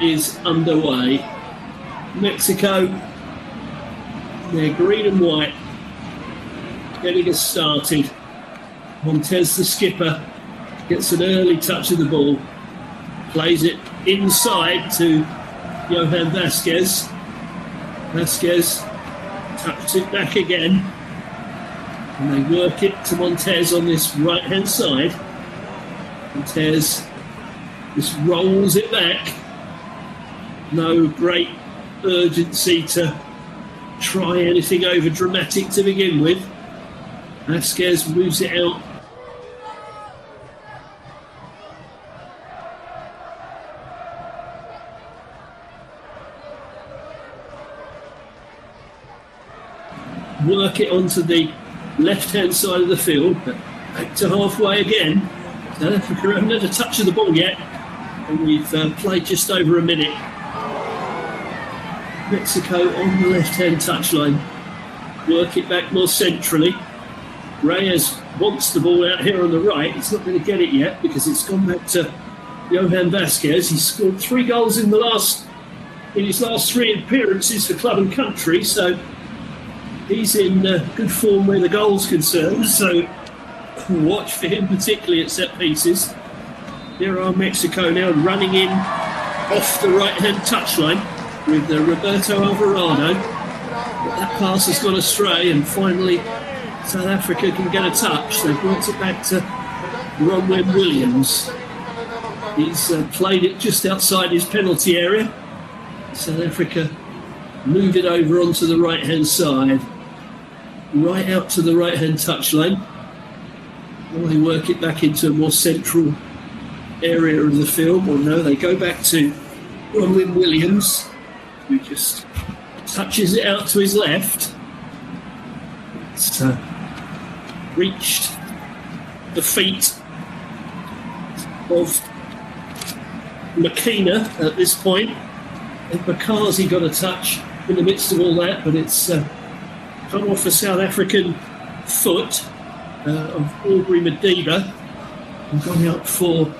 is underway. Mexico, they're green and white, getting us started. Montez, the skipper, gets an early touch of the ball, plays it inside to Johan Vasquez. Vasquez touches it back again, and they work it to Montez on this right-hand side. Montez just rolls it back. No great urgency to try anything over dramatic to begin with. Vasquez moves it out. Work it onto the left-hand side of the field, but back to halfway again. South Africa haven't had a touch of the ball yet, and we've played just over a minute. Mexico on the left-hand touchline. Work it back more centrally. Reyes wants the ball out here on the right. He's not going to get it yet because it's gone back to Johan Vasquez. He's scored 3 goals in his last 3 appearances for club and country, so he's in good form where the goal's concerned. So watch for him, particularly at set pieces. Here are Mexico now running in off the right-hand touchline with Roberto Alvarado. But that pass has gone astray, and finally South Africa can get a touch. They've brought it back to Ronwen Williams. He's played it just outside his penalty area. South Africa move it over onto the right-hand side, right out to the right-hand touchline. Will they work it back into a more central area of the field? Well, no, they go back to Ronwen Williams, who just touches it out to his left. It's reached the feet of Makina at this point. And Bakazi got a touch in the midst of all that, but it's come off a South African foot of Aubrey Madiba and gone out for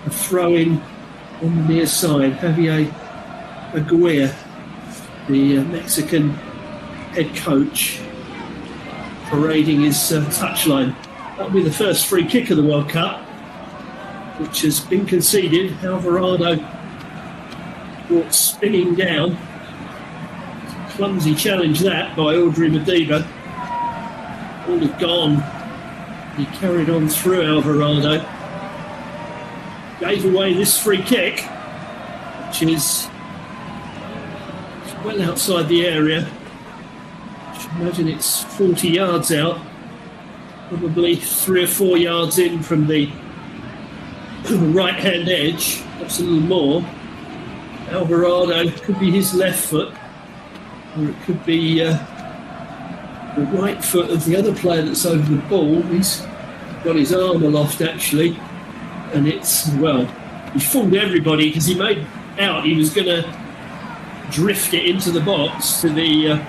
a throw-in on the near side. Javier Aguirre, the Mexican head coach, parading his touchline. That'll be the first free kick of the World Cup, which has been conceded. Alvarado brought spinning down. Clumsy challenge that by Audrey Madiba. All had gone. He carried on through Alvarado. Gave away this free kick, which is well outside the area. I should imagine it's 40 yards out. Probably 3 or 4 yards in from the right-hand edge, perhaps a little more. Alvarado could be his left foot, or it could be the right foot of the other player that's over the ball. He's got his arm aloft actually, and it's, well, he fooled everybody because he made out he was going to drift it into the box to the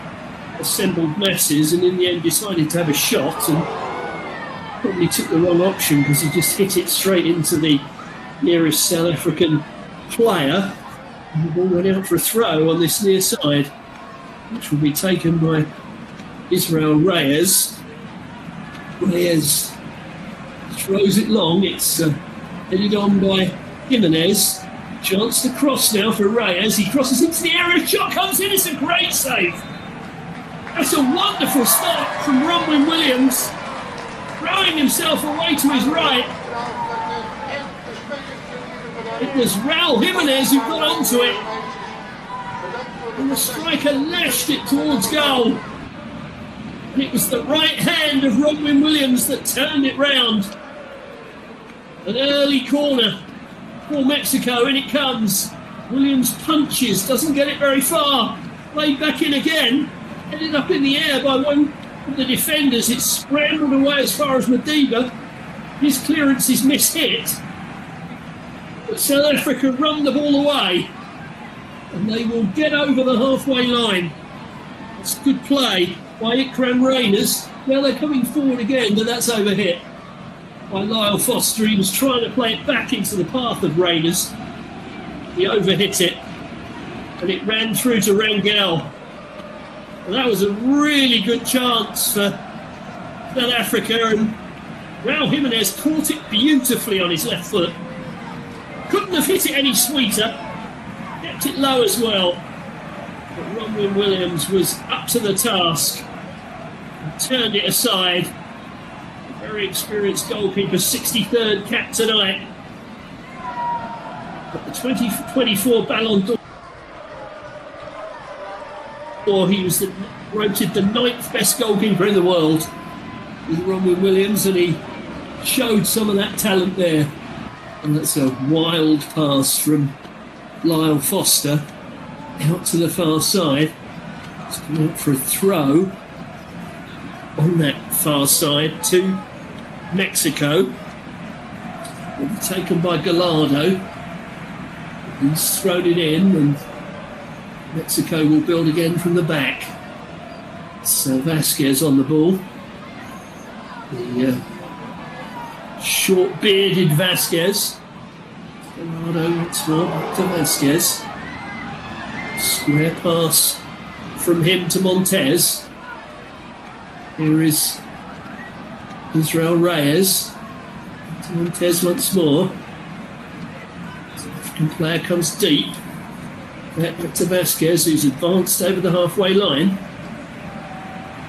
assembled masses, and in the end decided to have a shot and probably took the wrong option because he just hit it straight into the nearest South African player. And the ball went out for a throw on this near side, which will be taken by Israel Reyes. Reyes throws it long. It's headed on by Jimenez. Chance to cross now for Reyes. He crosses into the area. Shot comes in. It's a great save. That's a wonderful start from Ronwen Williams, throwing himself away to his right. It was Raul Jimenez who got onto it, and the striker lashed it towards goal. And it was the right hand of Ronwen Williams that turned it round. An early corner for Mexico, in it comes. Williams punches, doesn't get it very far. Played back in again, ended up in the air by one of the defenders. It's scrambled away as far as Madiba. His clearance is mishit. But South Africa run the ball away, and they will get over the halfway line. It's good play by Ikram Reyners. Now they're coming forward again, but that's overhit by Lyle Foster. He was trying to play it back into the path of Reyners. He overhit it. and it ran through to Rangel. And that was a really good chance for South Africa, and Raul Jimenez caught it beautifully on his left foot. Couldn't have hit it any sweeter, kept it low as well. But Ronwen Williams was up to the task and turned it aside. A very experienced goalkeeper, 63rd cap tonight. But the 2024 Ballon d'Or, he was voted the 9th best goalkeeper in the world with Ronwen Williams, and he showed some of that talent there. And that's a wild pass from Lyle Foster out to the far side. It's come out for a throw on that far side to Mexico. Will be taken by Gallardo. He's thrown it in, and Mexico will build again from the back. So Vasquez on the ball. The short-bearded Vasquez. Gallardo once more back to Vasquez. Square pass from him to Montez. Here is Israel Reyes. To Montez once more. The African player comes deep. Back to Vasquez, who's advanced over the halfway line.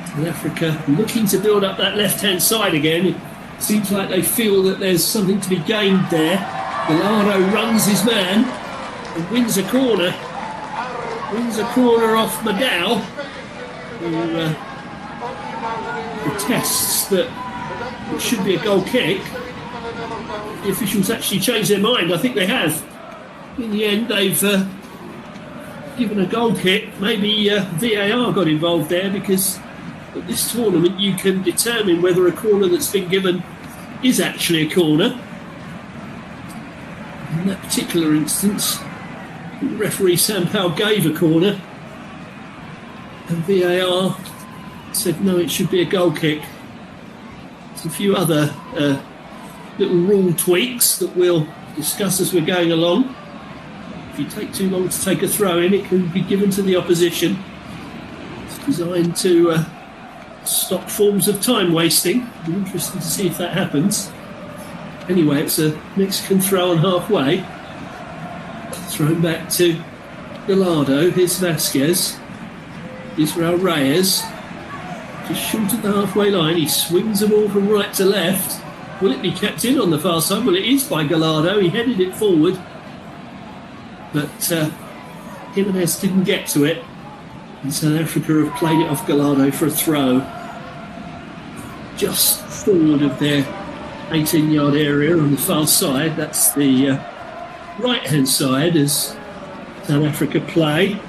South Africa looking to build up that left-hand side again. It seems like they feel that there's something to be gained there. Gallardo runs his man and wins a corner. Wins a corner off Madao, who protests that it should be a goal kick. The officials actually changed their mind. I think they have. In the end, they've given a goal kick. Maybe VAR got involved there, because at this tournament you can determine whether a corner that's been given is actually a corner. In that particular instance, referee Sam Powell gave a corner, and VAR said no, it should be a goal kick. There's a few other little rule tweaks that we'll discuss as we're going along. If you take too long to take a throw in, it can be given to the opposition. It's designed to stop forms of time wasting. It'll be interesting to see if that happens. Anyway, it's a Mexican throw on halfway. Thrown back to Gallardo. Here's Vasquez. Israel Reyes. Just short of the halfway line. He swings the ball from right to left. Will it be kept in on the far side? Well, it is by Gallardo. He headed it forward. But Jimenez didn't get to it. And South Africa have played it off Gallardo for a throw. Just forward of their 18-yard area on the far side. That's the right-hand side as South Africa play.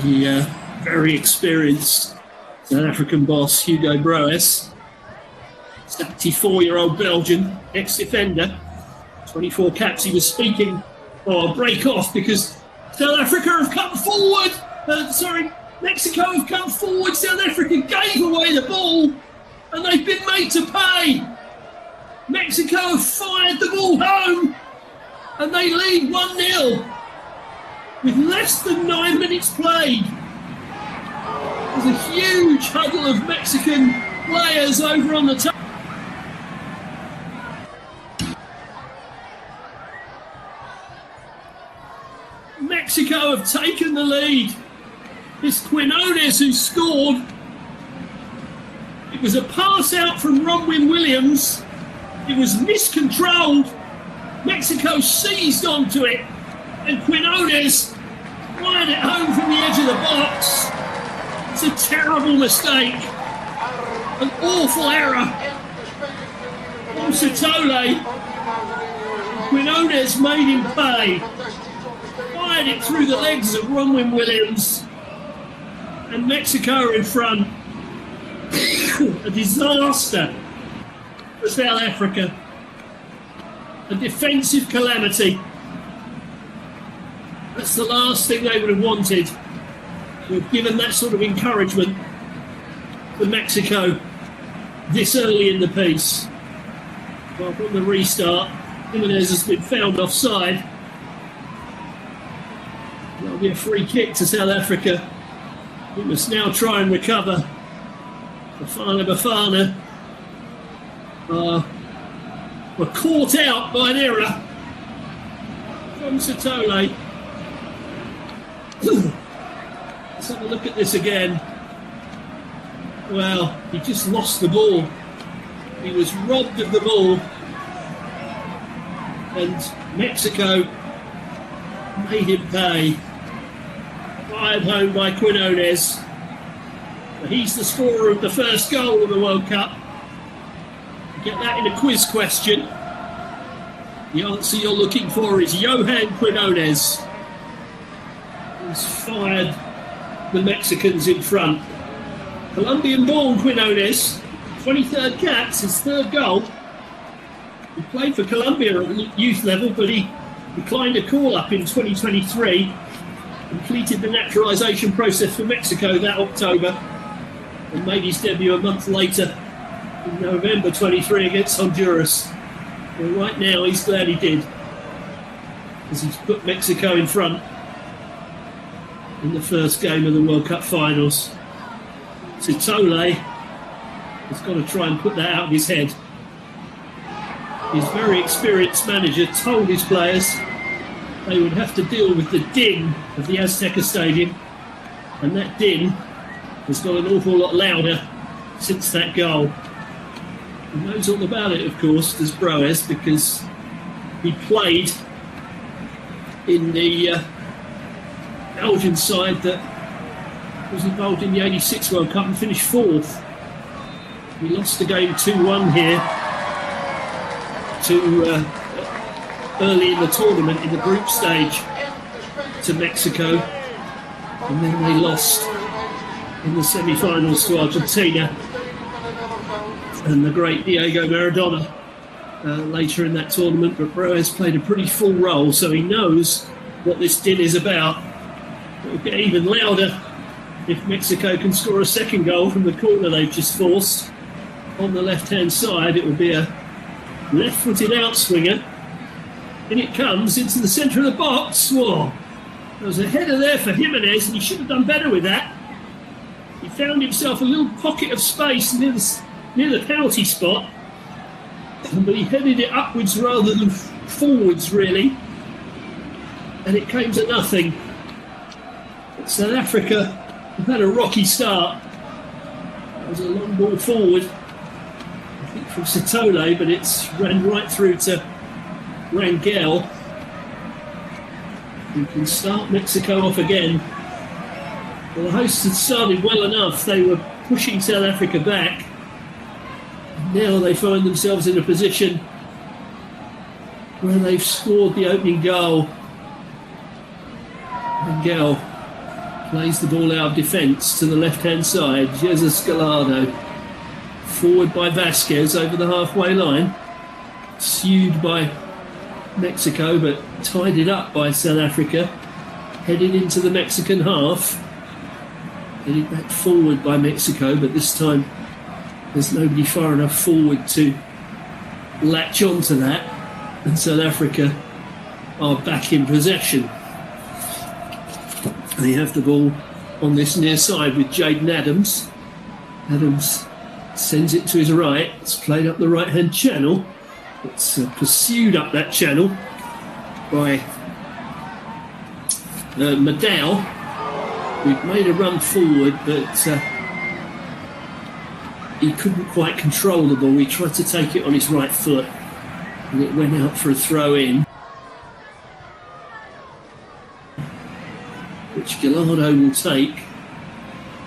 The very experienced South African boss, Hugo Broos, 74-year-old Belgian, ex-defender, 24 caps. He was speaking, break off, because South Africa have come forward. Mexico have come forward. South Africa gave away the ball, and they've been made to pay. Mexico have fired the ball home, and they lead 1-0 with less than 9 minutes played. There's a huge huddle of Mexican players over on the top. Mexico have taken the lead. It's Quinones who scored. It was a pass out from Ronwen Williams. It was miscontrolled. Mexico seized onto it, and Quinones fired it home from the edge of the box. It's a terrible mistake. An awful error. Musatole. Quinones made him pay. Fired it through the legs of Ronwen Williams. And Mexico are in front. A disaster for South Africa. A defensive calamity. That's the last thing they would have wanted. To have given that sort of encouragement to Mexico this early in the piece. Well, from the restart, Jimenez has been found offside. There'll be a free kick to South Africa. We must now try and recover. Bafana Bafana were caught out by an error from Sithole. Let's have a look at this again. Well, he just lost the ball. He was robbed of the ball. And Mexico made him pay. Fired home by Quinones. He's the scorer of the first goal of the World Cup. Get that in a quiz question. The answer you're looking for is Johan Quinones. He's fired the Mexicans in front. Colombian-born Quinones, 23rd caps, his third goal. He played for Colombia at youth level, but he declined a call-up in 2023. Completed the naturalisation process for Mexico that October and made his debut a month later in November 23 against Honduras. Well, right now he's glad he did, as he's put Mexico in front in the first game of the World Cup finals. Sithole has got to try and put that out of his head. His very experienced manager told his players they would have to deal with the din of the Azteca Stadium, and that din has got an awful lot louder since that goal. He knows all about it, of course, does Broes, because he played in the Belgian side that was involved in the 86 World Cup and finished fourth. He lost the game 2-1 here to early in the tournament in the group stage to Mexico, and then they lost in the semi-finals to Argentina and the great Diego Maradona later in that tournament. But Broes played a pretty full role, so he knows what this din is about. It will get even louder if Mexico can score a second goal from the corner they've just forced. On the left-hand side, it will be a left-footed outswinger. In it comes into the centre of the box. Whoa. There was a header there for Jimenez, and he should have done better with that. He found himself a little pocket of space near the penalty spot, but he headed it upwards rather than forwards, really. And it came to nothing. But South Africa have had a rocky start. It was a long ball forward, I think from Sithole, but it's ran right through to Rangel, who can start Mexico off again. Well, the hosts had started well enough. They were pushing South Africa back. Now they find themselves in a position where they've scored the opening goal. Rangel plays the ball out of defence to the left-hand side. Jesus Gallardo, forward by Vasquez over the halfway line. Pursued by Mexico, but tied it up by South Africa. Headed into the Mexican half. Headed back forward by Mexico, but this time there's nobody far enough forward to latch onto that, and South Africa are back in possession. They have the ball on this near side with Jaden Adams. Adams sends it to his right. It's played up the right-hand channel. It's pursued up that channel by Madao, who made a run forward, but he couldn't quite control the ball. He tried to take it on his right foot, and it went out for a throw-in, which Gallardo will take.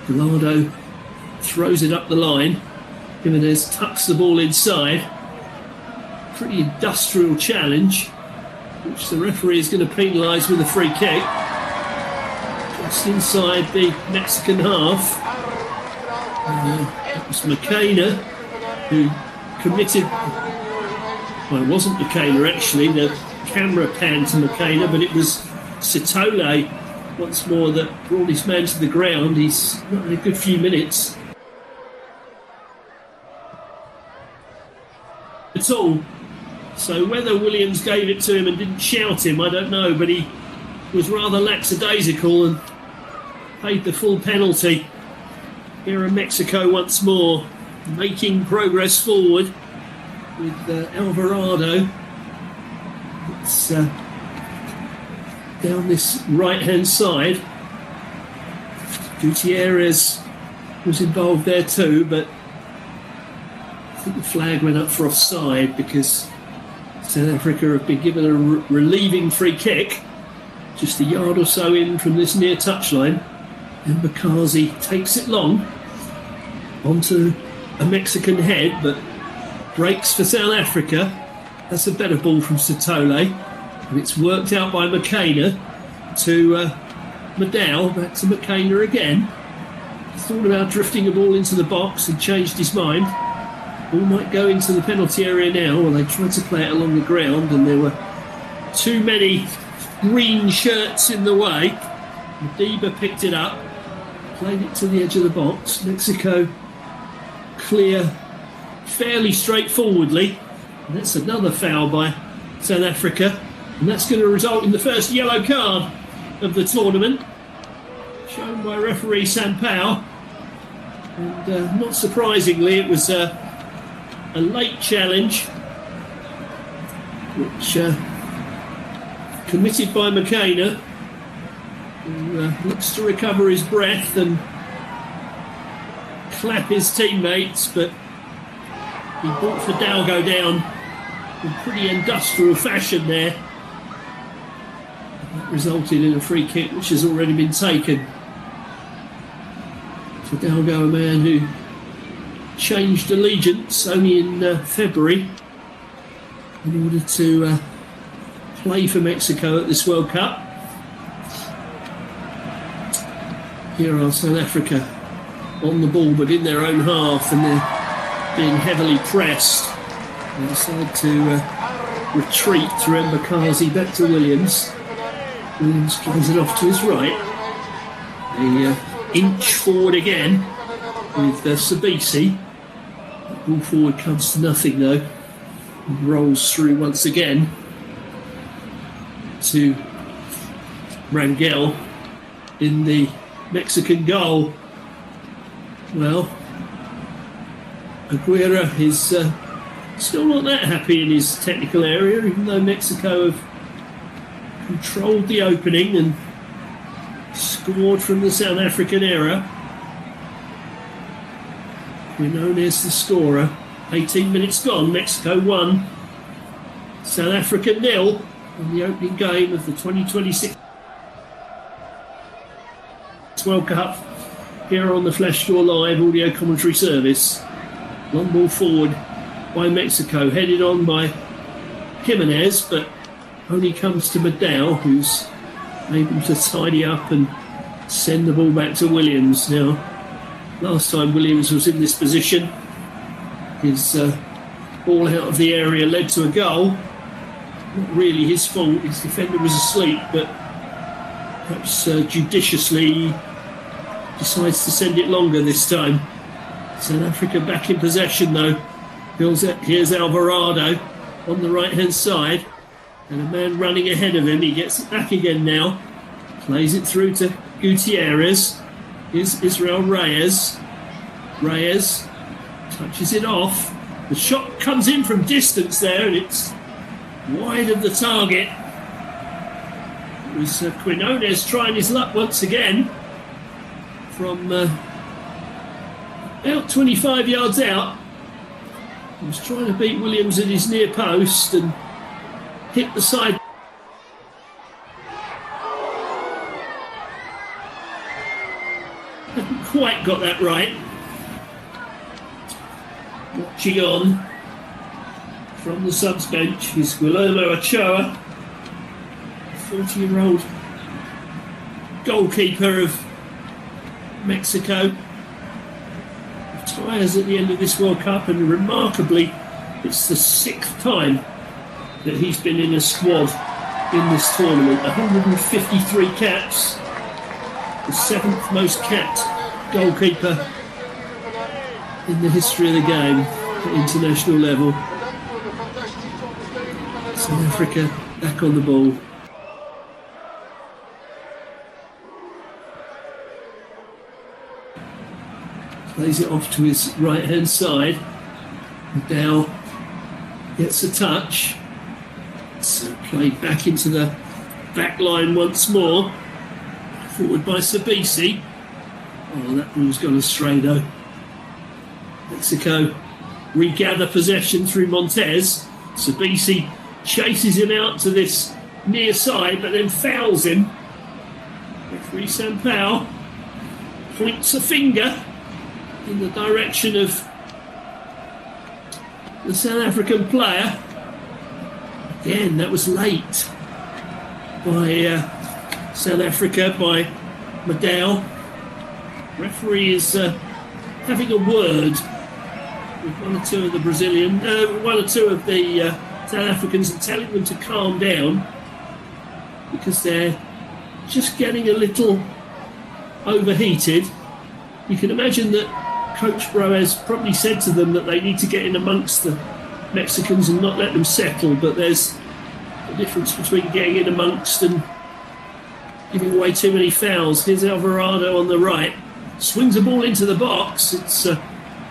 Gallardo throws it up the line. Jimenez tucks the ball inside. Pretty industrial challenge, which the referee is going to penalise with a free kick. Just inside the Mexican half. It was Makena who committed. Well, it wasn't Makena actually. The camera panned to Makena, but it was Sithole once more that brought his man to the ground. He's not in a good few minutes at all. So whether Williams gave it to him and didn't shout him, I don't know, but he was rather lackadaisical and paid the full penalty. Here in Mexico once more, making progress forward with Alvarado. It's down this right-hand side. Gutierrez was involved there too, but I think the flag went up for offside because South Africa have been given a relieving free kick just a yard or so in from this near touchline, and Makazi takes it long onto a Mexican head, but breaks for South Africa. That's a better ball from Sotole, and it's worked out by McKenna to Madao, back to McKenna again. Thought about drifting a ball into the box and changed his mind. Ball might go into the penalty area now. Well, they tried to play it along the ground and there were too many green shirts in the way. Madiba picked it up, played it to the edge of the box. Mexico clear fairly straightforwardly. And that's another foul by South Africa. And that's going to result in the first yellow card of the tournament, shown by referee Sampao. And not surprisingly, it was a late challenge, which committed by McKenna, who looks to recover his breath and clap his teammates, but he brought Fidalgo down in pretty industrial fashion there. That resulted in a free kick which has already been taken. Fidalgo, a man who changed allegiance only in February in order to play for Mexico at this World Cup. Here are South Africa on the ball but in their own half, and they're being heavily pressed. They decide to retreat through Mbakazi back to Williams. Williams plays it off to his right. They inch forward again with Sabisi. Ball forward comes to nothing though. And rolls through once again to Rangel in the Mexican goal. Well, Aguirre is still not that happy in his technical area, even though Mexico have controlled the opening and scored from the South African era. Quinones the scorer. 18 minutes gone, Mexico 1, South Africa 0 in the opening game of the 2026 World Cup here on the Flash Score Live audio commentary service. Long ball forward by Mexico, headed on by Jimenez, but only comes to Madao, who's able to tidy up and send the ball back to Williams. Now, last time Williams was in this position, his ball out of the area led to a goal. Not really his fault, his defender was asleep, but perhaps judiciously decides to send it longer this time. South Africa back in possession though. Here's Alvarado on the right hand side, and a man running ahead of him. He gets it back again now, plays it through to Gutierrez. Here's Israel Reyes. Reyes touches it off. The shot comes in from distance there, and it's wide of the target. It was Quinones trying his luck once again from about 25 yards out. He was trying to beat Williams at his near post and hit the side. Hadn't quite got that right. Watching on from the subs bench is Guillermo Ochoa, 40-year-old goalkeeper of Mexico. Retires at the end of this World Cup, and remarkably, it's the 6th time that he's been in a squad in this tournament. 153 caps, the 7th most capped goalkeeper in the history of the game at international level. South Africa back on the ball. Plays it off to his right-hand side. Dow gets a touch. It's played back into the back line once more. Forward by Sabisi. Oh, that ball's gone astray though. Mexico regather possession through Montez. Sabisi chases him out to this near side, but then fouls him. Referee Sampaio points a finger in the direction of the South African player. Again, that was late by South Africa, by Madao. Referee is having a word with one or two of the South Africans and telling them to calm down because they're just getting a little overheated. You can imagine that Coach Broes probably said to them that they need to get in amongst the Mexicans and not let them settle, but there's a difference between getting in amongst and giving away too many fouls. Here's Alvarado on the right. Swings the ball into the box. It's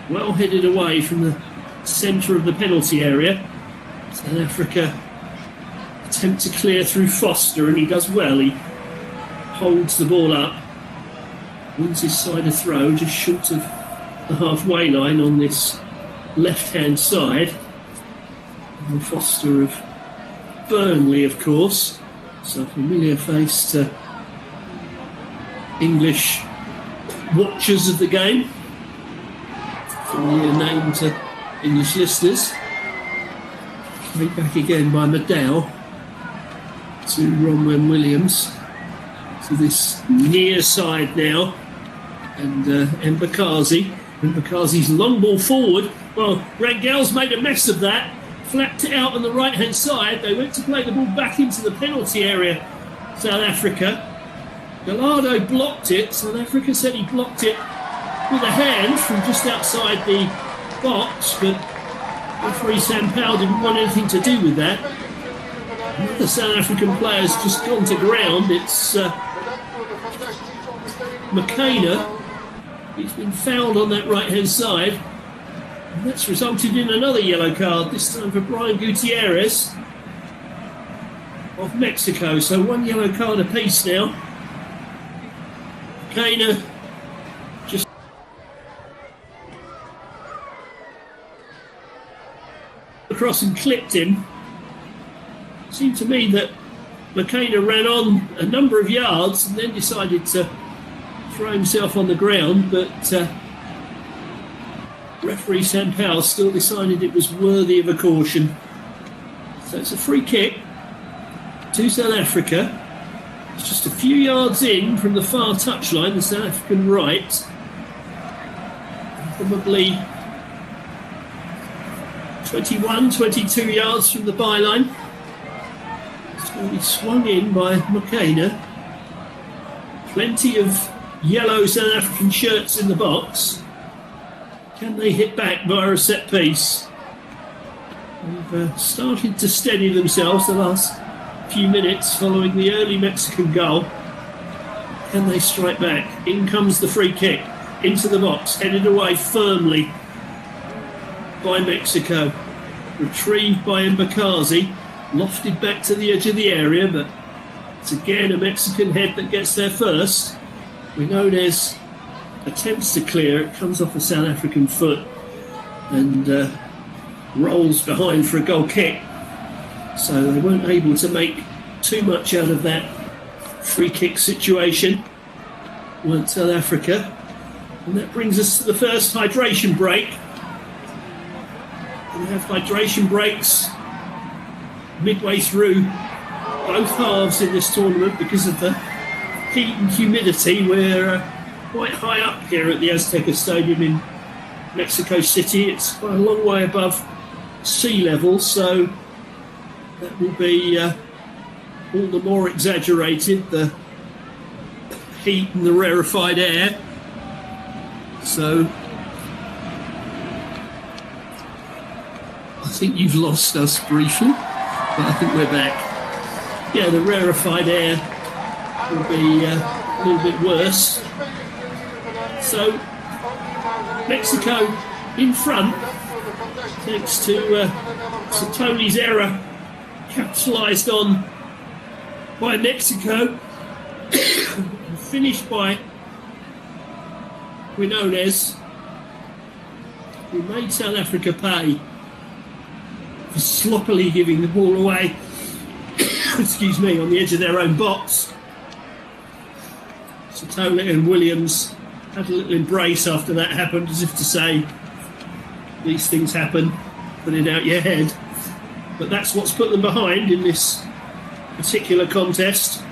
well headed away from the centre of the penalty area. South Africa attempt to clear through Foster, and he does well. He holds the ball up, wins his side of throw, just short of the halfway line on this left-hand side. And Foster of Burnley, of course, so a familiar face to English watchers of the game. Familiar name to English listeners. Played back again by Madao to Ronwen Williams to this near side now, and Mbakazi. Mbakazi's long ball forward. Well, Rangel's made a mess of that. Flapped it out on the right hand side. They went to play the ball back into the penalty area, South Africa. Gallardo blocked it. South Africa said he blocked it with a hand from just outside the box, but referee Sampaio didn't want anything to do with that. Another South African player's just gone to ground. It's McKenna. He's been fouled on that right hand side, and that's resulted in another yellow card, this time for Brian Gutierrez of Mexico. So one yellow card apiece now. McKenna just across and clipped him. It seemed to me that McKenna ran on a number of yards and then decided to throw himself on the ground, but referee Sampaio still decided it was worthy of a caution. So it's a free kick to South Africa. It's just a few yards in from the far touchline, the South African right. Probably 21, 22 yards from the byline. It's going to be swung in by McKenna. Plenty of yellow South African shirts in the box. Can they hit back via a set piece? They've started to steady themselves the last few minutes following the early Mexican goal. Can they strike back? In comes the free kick into the box, headed away firmly by Mexico. Retrieved by Mbakazi, lofted back to the edge of the area, but it's again a Mexican head that gets there first. We know there's attempts to clear. It comes off a South African foot and rolls behind for a goal kick. So they weren't able to make too much out of that free kick situation, weren't South Africa. And that brings us to the first hydration break. We have hydration breaks midway through both halves in this tournament because of the heat and humidity. We're quite high up here at the Azteca Stadium in Mexico City. It's quite a long way above sea level, so that will be all the more exaggerated, the heat and the rarefied air. So I think you've lost us briefly, but I think we're back. Yeah, the rarefied air will be a little bit worse. So Mexico in front, thanks to Satoli's error, capitalised on by Mexico, finished by Quinones, who made South Africa pay for sloppily giving the ball away excuse me, on the edge of their own box. Satoli and Williams had a little embrace after that happened, as if to say, these things happen, put it out your head. But that's what's put them behind in this particular contest.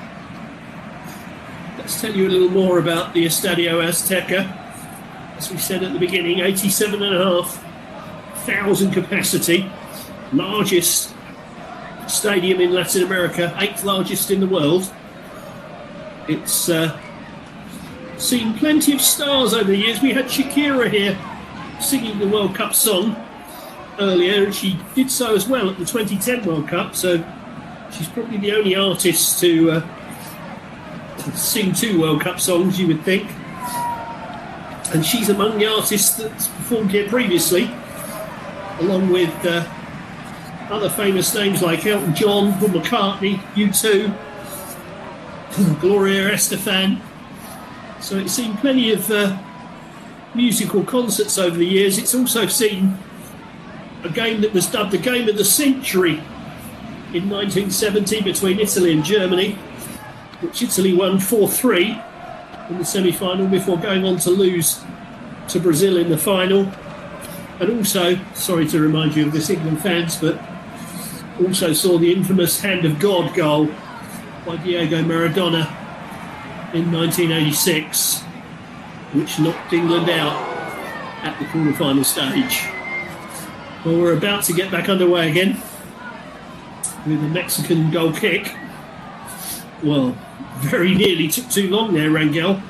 Let's tell you a little more about the Estadio Azteca. As we said at the beginning, 87,500 capacity, largest stadium in Latin America, 8th largest in the world. It's seen plenty of stars over the years. We had Shakira here singing the World Cup song earlier, and she did so as well at the 2010 World Cup, so she's probably the only artist to sing 2 World Cup songs, you would think. And she's among the artists that's performed here previously, along with other famous names like Elton John, Paul McCartney, U2, Gloria Estefan. So it's seen plenty of musical concerts over the years. It's also seen a game that was dubbed the Game of the Century in 1970 between Italy and Germany, which Italy won 4-3 in the semi-final before going on to lose to Brazil in the final. And also, sorry to remind you of this, England fans, but also saw the infamous Hand of God goal by Diego Maradona in 1986, which knocked England out at the quarter-final stage. Well, we're about to get back underway again with a Mexican goal kick. Well, very nearly took too long there, Rangel,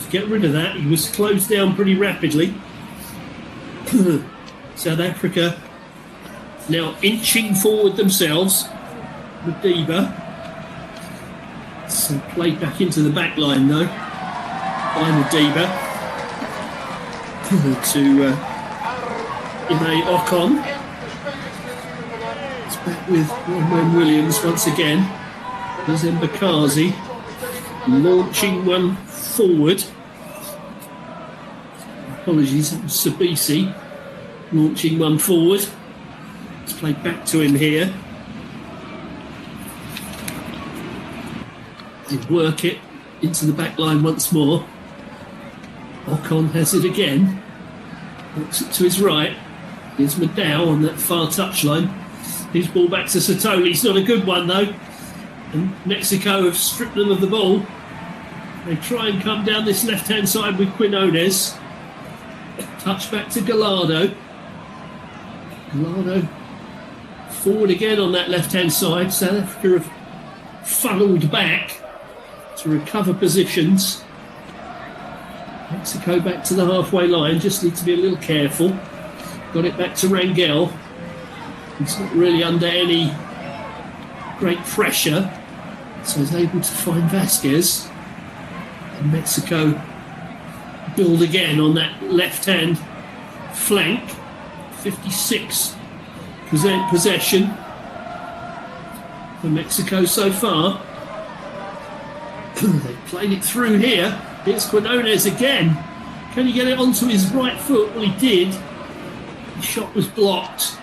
to get rid of that. He was closed down pretty rapidly. South Africa now inching forward themselves. Madiba. So played back into the back line though by Madiba to Ime Ocon. It's back with Romain Williams once again. There's Mbakazi launching one forward. Apologies, it was Sabisi launching one forward. It's played back to him here. They work it into the back line once more. Ocon has it again. Looks it to his right. Here's Madao on that far touchline. His ball back to Satoli. It's not a good one though. And Mexico have stripped them of the ball. They try and come down this left-hand side with Quinones. Touch back to Gallardo. Gallardo forward again on that left-hand side. South Africa have funneled back to recover positions. Mexico back to the halfway line. Just need to be a little careful. Got it back to Rangel. He's not really under any great pressure, so he's able to find Vasquez. And Mexico build again on that left-hand flank. 56% possession for Mexico so far. They played it through here. It's Quinones again. Can he get it onto his right foot? Well, he did. The shot was blocked.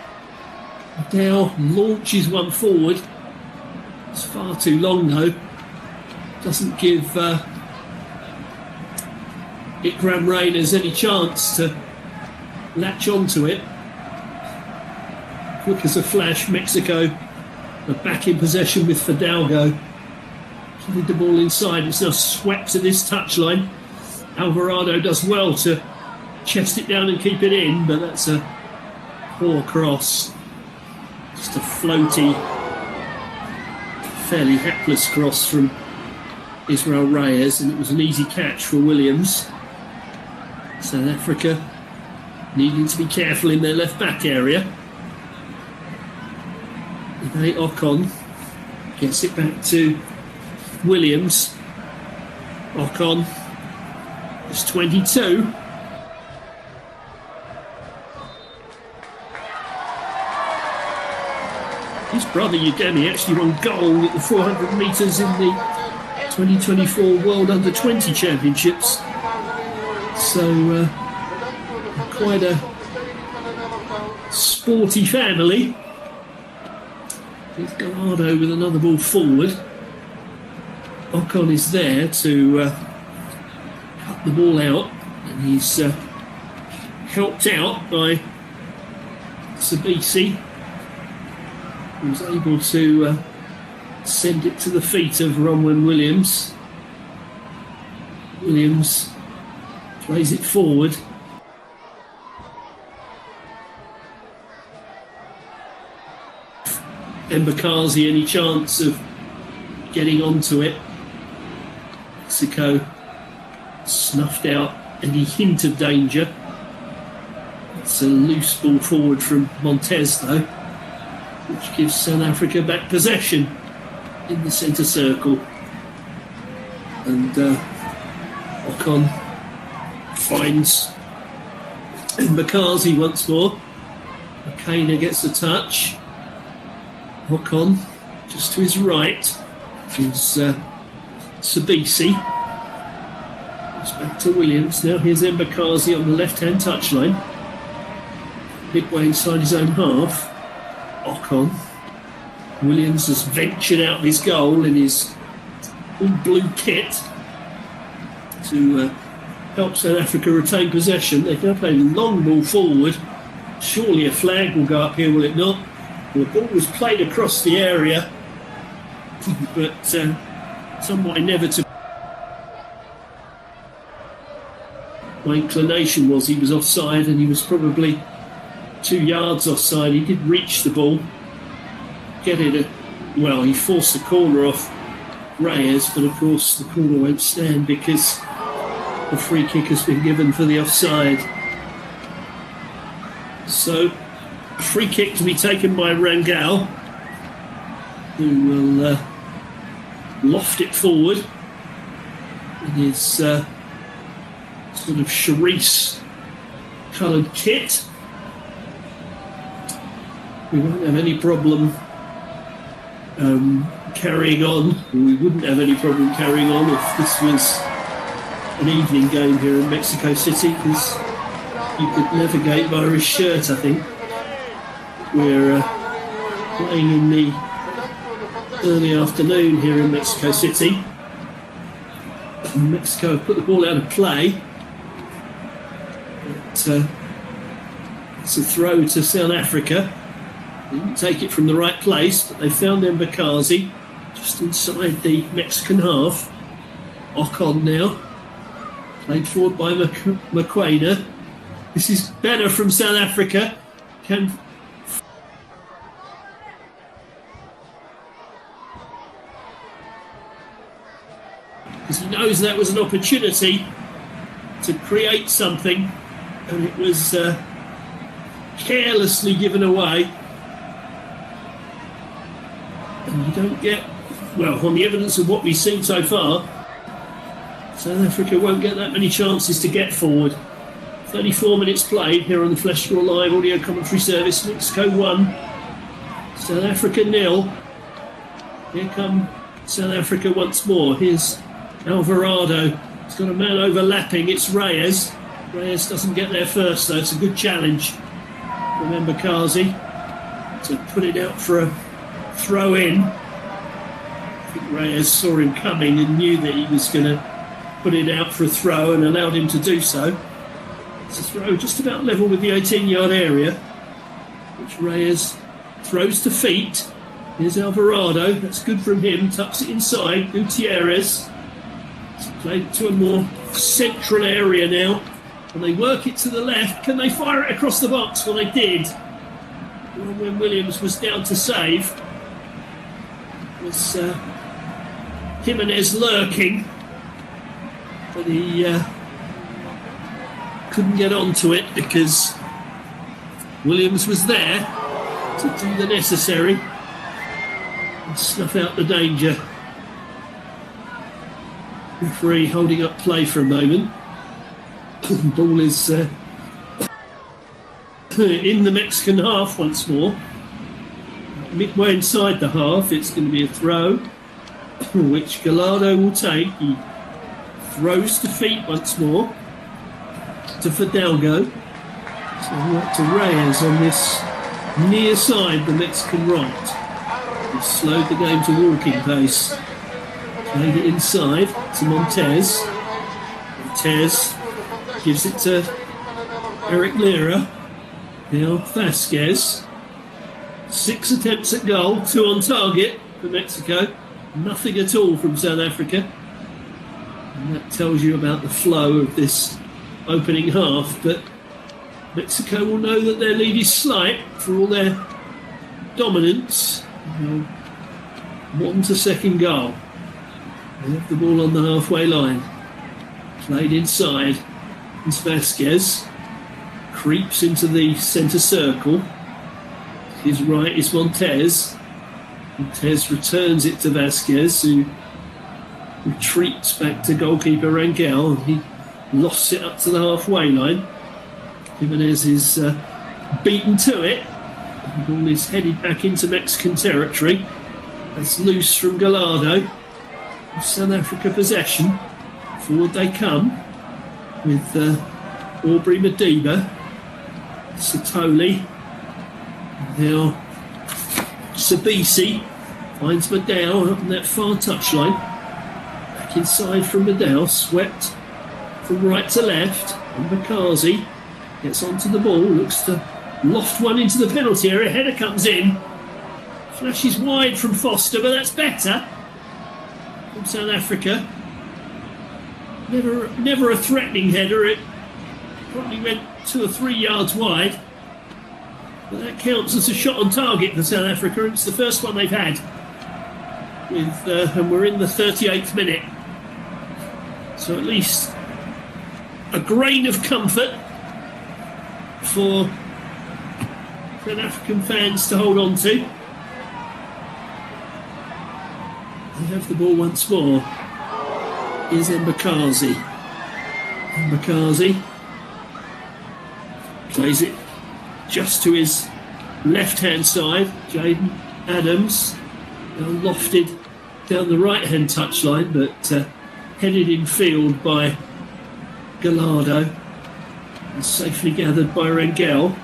Adele launches one forward. It's far too long though. Doesn't give Ikram Reyners any chance to latch onto it. Quick as a flash, Mexico are back in possession with Fidalgo. Played the ball inside. It's now swept to this touchline. Alvarado does well to chest it down and keep it in, but that's a poor cross. Just a floaty, fairly hapless cross from Israel Reyes, and it was an easy catch for Williams. South Africa needing to be careful in their left back area. Ime Ocon gets it back to Williams. Ocon is 22. his brother Udemy actually won gold at the 400 metres in the 2024 World Under-20 Championships. So quite a sporty family. Here's Gallardo with another ball forward. Ocon is there to cut the ball out, and he's helped out by Sabisi, who's able to send it to the feet of Ronwen Williams. Williams plays it forward. Embakazi any chance of getting onto it? Mexico snuffed out any hint of danger. It's a loose ball forward from Montez though, which gives South Africa back possession in the centre circle. And Ocon finds Embakazi once more. Makena gets a touch. Ocon just to his right is Sabisi. It's back to Williams. Now here's Embakazi on the left-hand touchline. Midway inside his own half. Ocon. Williams has ventured out of his goal in his all-blue kit to help South Africa retain possession. They're going to play long ball forward. Surely a flag will go up here, will it not? The ball was played across the area, but somewhat inevitably. My inclination was he was offside, and he was probably 2 yards offside. He did reach the ball, get it. Well, he forced the corner off Reyes, but of course the corner won't stand because the free kick has been given for the offside. So, free kick to be taken by Rangel, who will loft it forward in his sort of Charisse coloured kit. We won't have any problem carrying on. We wouldn't have any problem carrying on if this was an evening game here in Mexico City, because you could navigate by his shirt, I think. We're playing in the early afternoon here in Mexico City. And Mexico have put the ball out of play. It's a throw to South Africa. They didn't take it from the right place, but they found Embakazi just inside the Mexican half. Ocon now, played forward by Mokoena. This is better from South Africa. Because he knows that was an opportunity to create something, and it was carelessly given away. And you don't get, well, on the evidence of what we've seen so far, South Africa won't get that many chances to get forward. 34 minutes played here on the Fleshscore Live audio commentary service. Mexico 1, South Africa 0. Here come South Africa once more. Here's Alvarado. He's got a man overlapping. It's Reyes. Reyes doesn't get there first, though. It's a good challenge from Embakazi to put it out for a throw in. I think Reyes saw him coming and knew that he was going to put it out for a throw and allowed him to do so. It's a throw just about level with the 18-yard area, which Reyes throws to feet. Here's Alvarado. That's good from him. Tucks it inside. Gutierrez. It's played to a more central area now. And they work it to the left. Can they fire it across the box? Well, they did. When Williams was down to save, it was Jimenez lurking, but he couldn't get onto it because Williams was there to do the necessary and snuff out the danger. Referee holding up play for a moment. The ball is in the Mexican half once more. midway inside the half. It's going to be a throw, which Gallardo will take. He throws to feet once more to Fidalgo. So up to Reyes on this near side, the Mexican right. He's slowed the game to walking pace. Played it inside to Montez. Montez gives it to Eric Lira. Now Vasquez. 6 attempts at goal, 2 on target for Mexico. Nothing at all from South Africa. And that tells you about the flow of this opening half. But Mexico will know that their lead is slight for all their dominance. They'll want a second goal. They have the ball on the halfway line. Played inside. It's Vasquez. Creeps into the centre circle. His right is Montez. Montez returns it to Vasquez, who retreats back to goalkeeper Rangel. He lost it up to the halfway line. Jimenez is beaten to it. The ball is headed back into Mexican territory. That's loose from Gallardo. South Africa possession. Forward they come with Aubrey Madiba, Satoli. Now Sabisi finds Madao up on that far touchline. Back inside from Madao, swept from right to left. And Bakazi gets onto the ball, looks to loft one into the penalty area. Header comes in. Flashes wide from Foster, but that's better from South Africa. Never a threatening header. It probably went 2 or 3 yards wide. But that counts as a shot on target for South Africa. It's the first one they've had. And we're in the 38th minute. So at least a grain of comfort for South African fans to hold on to. They have the ball once more. Is Mbakazi. Mbakazi plays it just to his left-hand side. Jaden Adams lofted down the right-hand touchline, but headed in field by Gallardo and safely gathered by Rangel.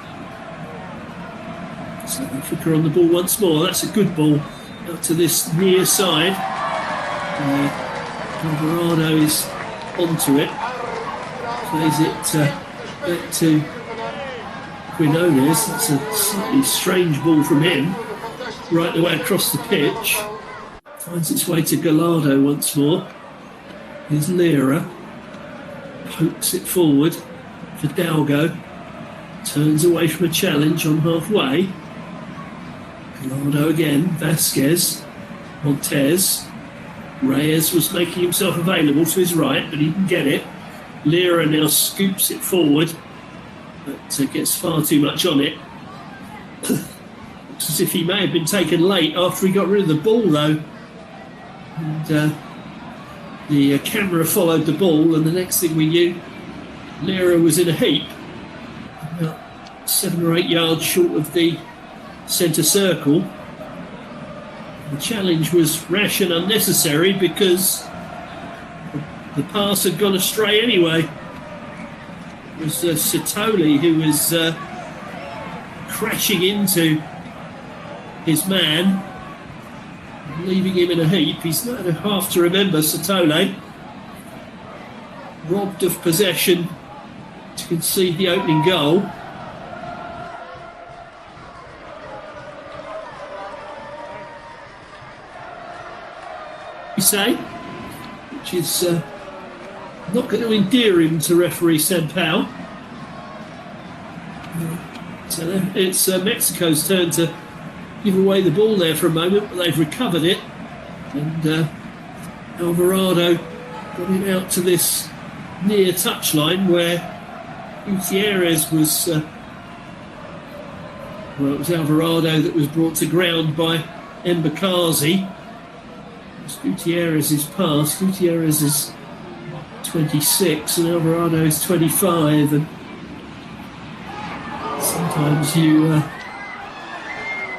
South Africa on the ball once more. That's a good ball out to this near side. Alvarado is onto it. Plays it back to Quinones. That's a slightly strange ball from him. Right the way across the pitch. Finds its way to Gallardo once more. Here's Lira. Pokes it forward. Fidalgo turns away from a challenge on halfway. Gallardo again. Vasquez. Montez. Reyes was making himself available to his right, but he didn't get it. Lira now scoops it forward, but gets far too much on it. Looks as if he may have been taken late after he got rid of the ball, though. And the camera followed the ball, and the next thing we knew, Lira was in a heap, about 7 or 8 yards short of the centre circle. The challenge was rash and unnecessary because the pass had gone astray anyway. It was Satoli who was crashing into his man, leaving him in a heap. He's not half to remember, Satoli. Robbed of possession to concede the opening goal. Say, which is not going to endear him to referee Sampaio. So it's Mexico's turn to give away the ball there for a moment, but they've recovered it, and Alvarado got it out to this near touchline where Gutierrez was it was Alvarado that was brought to ground by Mbakazi. Gutierrez's pass. Gutierrez is 26 and Alvarado is 25, and sometimes you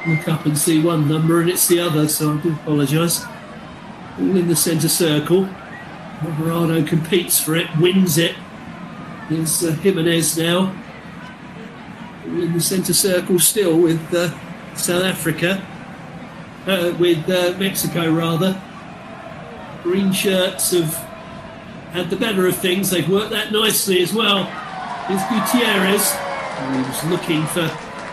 look up and see one number and it's the other, so I do apologise. All in the centre circle. Alvarado competes for it, wins it. Here's Jimenez now. All in the centre circle still with South Africa. With Mexico, rather. Green shirts have had the better of things. They've worked that nicely as well. Here's Gutierrez. He was looking for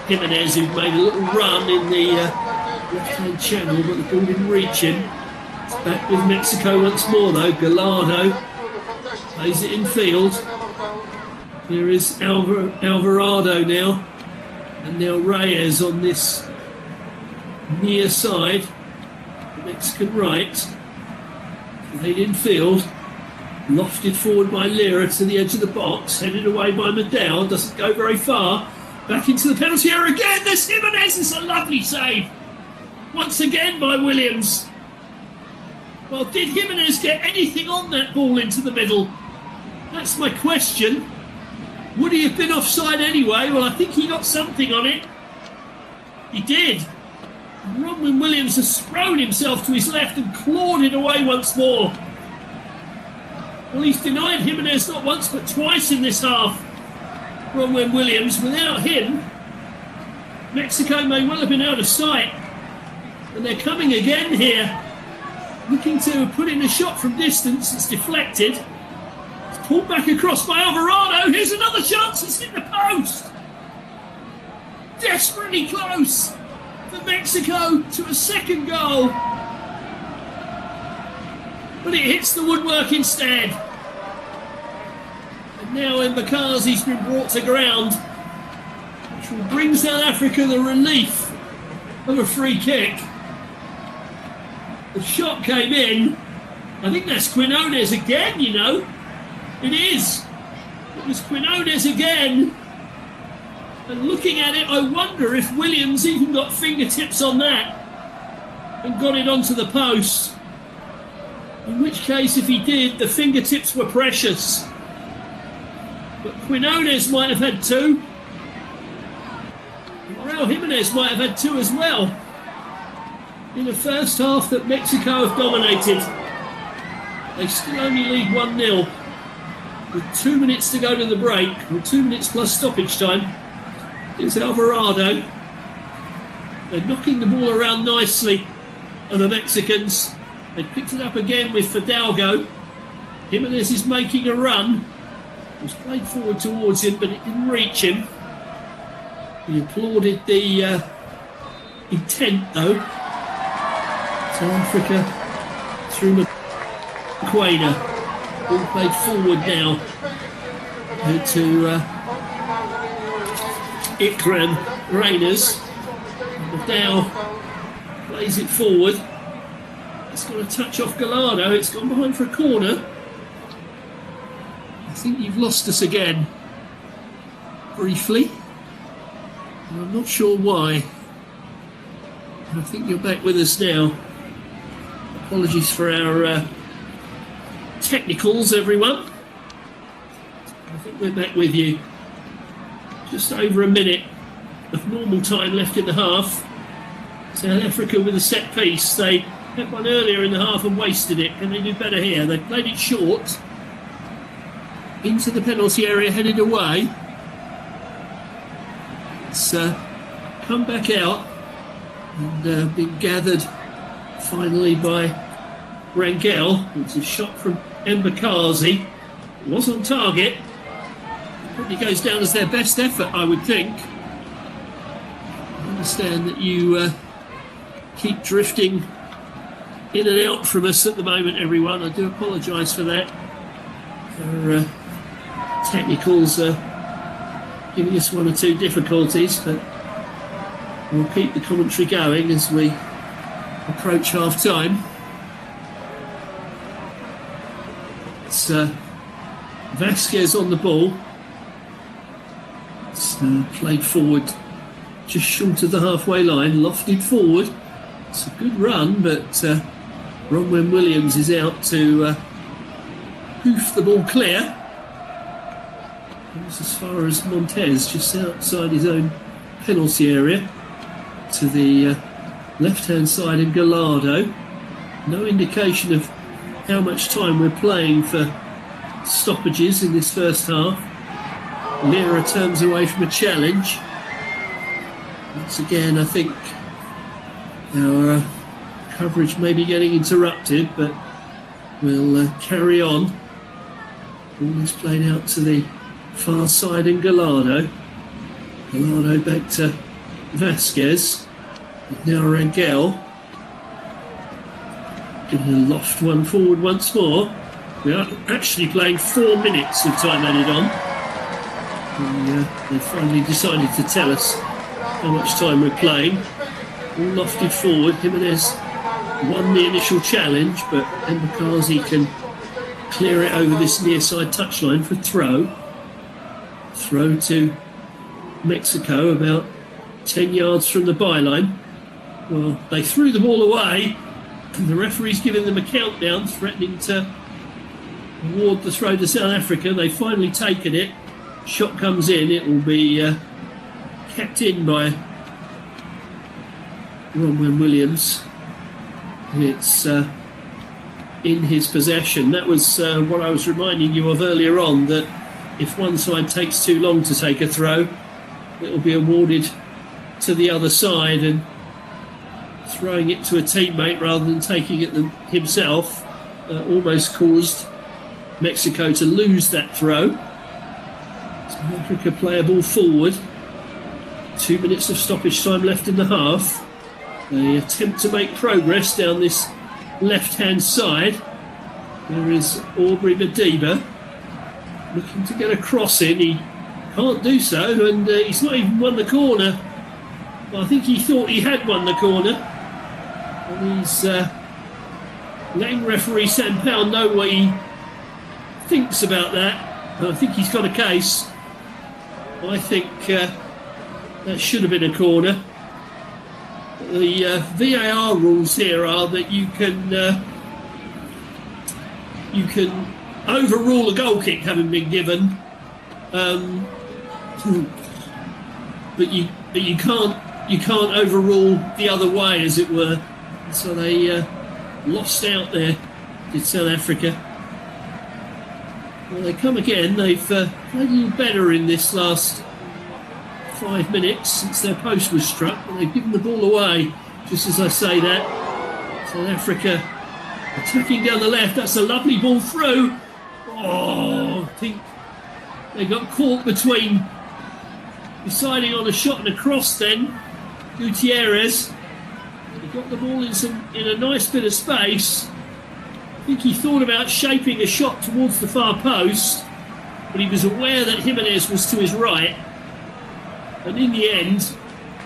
Jimenez, who made a little run in the left-hand channel, but the ball didn't reach him. It's back with Mexico once more, though. Gallardo plays it in field. Here is Alvarado now. And now Reyes on this near side. The Mexican right. Played in field. Lofted forward by Lira to the edge of the box. Headed away by McDowell. Doesn't go very far. Back into the penalty area again. There's Jimenez. It's a lovely save. Once again by Williams. Well, did Jimenez get anything on that ball into the middle? That's my question. Would he have been offside anyway? Well, I think he got something on it. He did. Ronwen Williams has thrown himself to his left and clawed it away once more. Well, he's denied Jimenez not once but twice in this half. Ronwen Williams, without him, Mexico may well have been out of sight. And they're coming again here, looking to put in a shot from distance. It's deflected. It's pulled back across by Alvarado. Here's another chance. It's hit the post. Desperately close for Mexico to a second goal. But it hits the woodwork instead. And now Mbakazi's been brought to ground, which will bring South Africa the relief of a free kick. The shot came in. I think that's Quinones again, you know. It is. It was Quinones again. And looking at it, I wonder if Williams even got fingertips on that and got it onto the post. In which case, if he did, the fingertips were precious. But Quinones might have had two. And Raul Jimenez might have had two as well. In the first half that Mexico have dominated. They still only lead 1-0. With 2 minutes to go to the break, or 2 minutes plus stoppage time. It's Alvarado. They're knocking the ball around nicely on the Mexicans. They picked it up again with Fidalgo. Jimenez is making a run. It was played forward towards him, but it didn't reach him. He applauded the intent, though. South Africa through McQuainer. Ball played forward now to Ikram Reyners. McDowell plays it forward. It's got a touch off Gallardo. It's gone behind for a corner. I think you've lost us again. Briefly. And I'm not sure why. I think you're back with us now. Apologies for our technicals, everyone. I think we're back with you. Just over a minute of normal time left in the half. South Africa with a set piece. They had one earlier in the half and wasted it. Can they do better here? They played it short. Into the penalty area, headed away. It's come back out and been gathered finally by Rangel. It's a shot from Mbakazi. It was on target. Probably goes down as their best effort, I would think. I understand that you keep drifting in and out from us at the moment, everyone. I do apologise for that. Our technicals are giving us one or two difficulties, but we'll keep the commentary going as we approach half-time. It's Vasquez on the ball. It's played forward just short of the halfway line, lofted forward. It's a good run, but Ronwen Williams is out to hoof the ball clear. Goes as far as Montez, just outside his own penalty area. to the left-hand side in Gallardo. No indication of how much time we're playing for stoppages in this first half. Lira turns away from a challenge. Once again, I think our coverage may be getting interrupted, but we'll carry on. Ball is played out to the far side in Gallardo. Gallardo back to Vasquez. Now Rangel. Giving a loft one forward once more. We are actually playing 4 minutes of time added on. They finally decided to tell us how much time we're playing. All lofted forward. Jimenez won the initial challenge, but Mbakazi can clear it over this near side touchline for throw. Throw to Mexico, about 10 yards from the byline. Well, they threw the ball away, and the referee's giving them a countdown, threatening to award the throw to South Africa. They've finally taken it. Shot comes in. It will be kept in by Ronwen Williams. It's in his possession. That was what I was reminding you of earlier on, that if one side takes too long to take a throw, it will be awarded to the other side, and throwing it to a teammate rather than taking it himself almost caused Mexico to lose that throw. South Africa play a ball forward. 2 minutes of stoppage time left in the half. They attempt to make progress down this left-hand side. There is Aubrey Madiba looking to get a cross in. He can't do so, and he's not even won the corner. Well, I think he thought he had won the corner, and he's letting referee Sam Powell know what he thinks about that. And I think he's got a case. I think that should have been a corner. The VAR rules here are that you can overrule a goal kick having been given, but you can't overrule the other way, as it were. So they lost out there, did South Africa. Well, they come again. They've played a little better in this last 5 minutes since their post was struck, but they've given the ball away just as I say that. South Africa attacking down the left. That's a lovely ball through. Oh, I think they got caught between deciding on a shot and a cross then. Gutierrez, he got the ball in a nice bit of space. I think he thought about shaping a shot towards the far post, but he was aware that Jimenez was to his right. And in the end,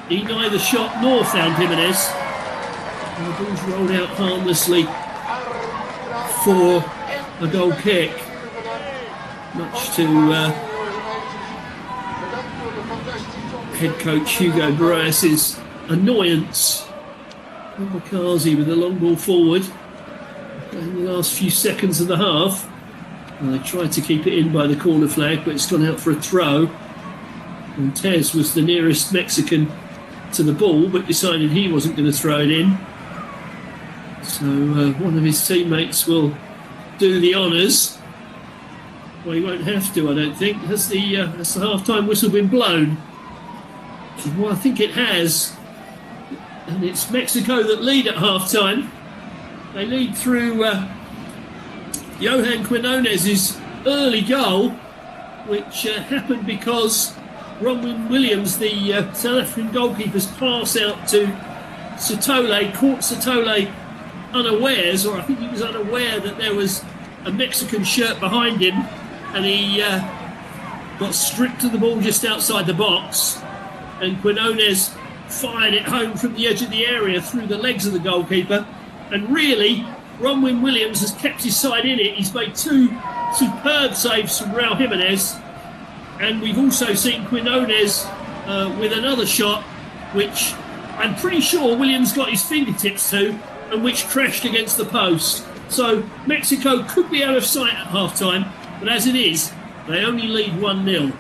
he neither shot nor found Jimenez. And the ball's rolled out harmlessly for a goal kick. Much to head coach Hugo Barras' annoyance. Mbakazi with the long ball forward in the last few seconds of the half. And they tried to keep it in by the corner flag, but it's gone out for a throw. Montez was the nearest Mexican to the ball, but decided he wasn't going to throw it in. So one of his teammates will do the honours. Well, he won't have to, I don't think. Has the half-time whistle been blown? Well, I think it has. And it's Mexico that lead at half-time. They lead through Johan Quinones' early goal, which happened because Ronwen Williams, the South African goalkeeper's pass out to Sithole, caught Sithole unawares, or I think he was unaware that there was a Mexican shirt behind him, and he got stripped of the ball just outside the box, and Quinones fired it home from the edge of the area through the legs of the goalkeeper. And really, Ronwen Williams has kept his side in it. He's made 2 superb saves from Raul Jimenez. And we've also seen Quinones with another shot, which I'm pretty sure Williams got his fingertips to, and which crashed against the post. So Mexico could be out of sight at half-time, but as it is, they only lead 1-0.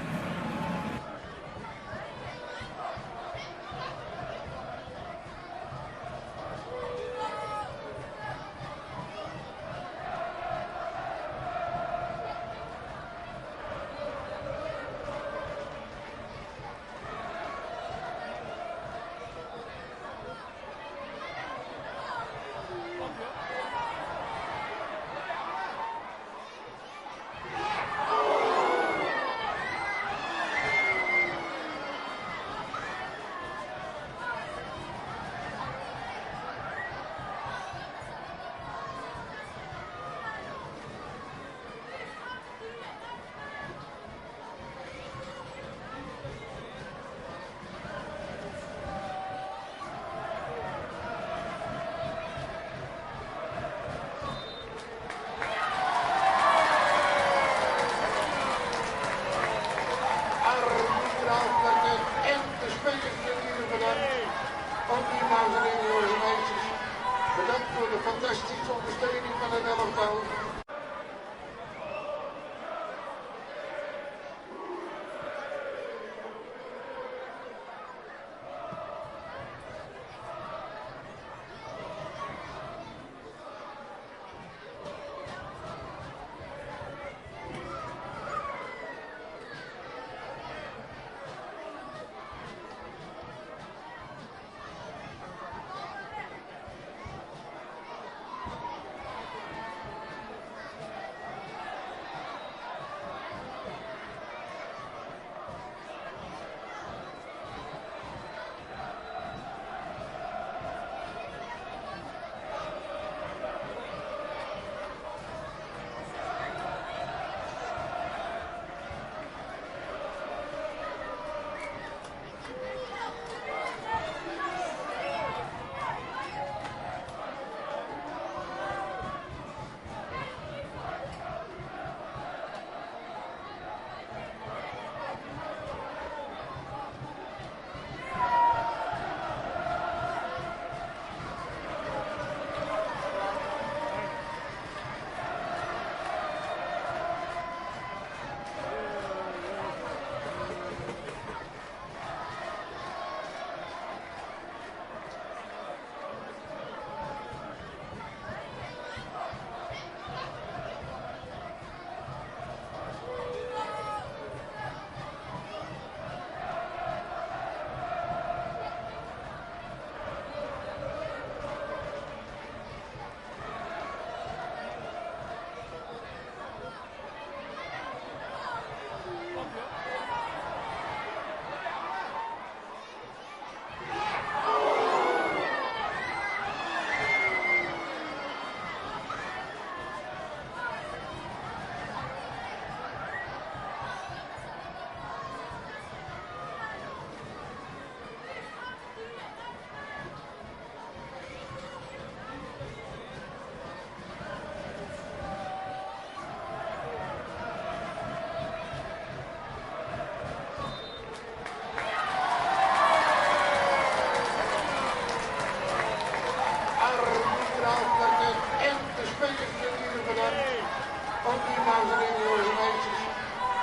elftal.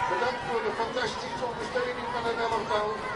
Bedankt voor de fantastische ondersteuning van het elftal.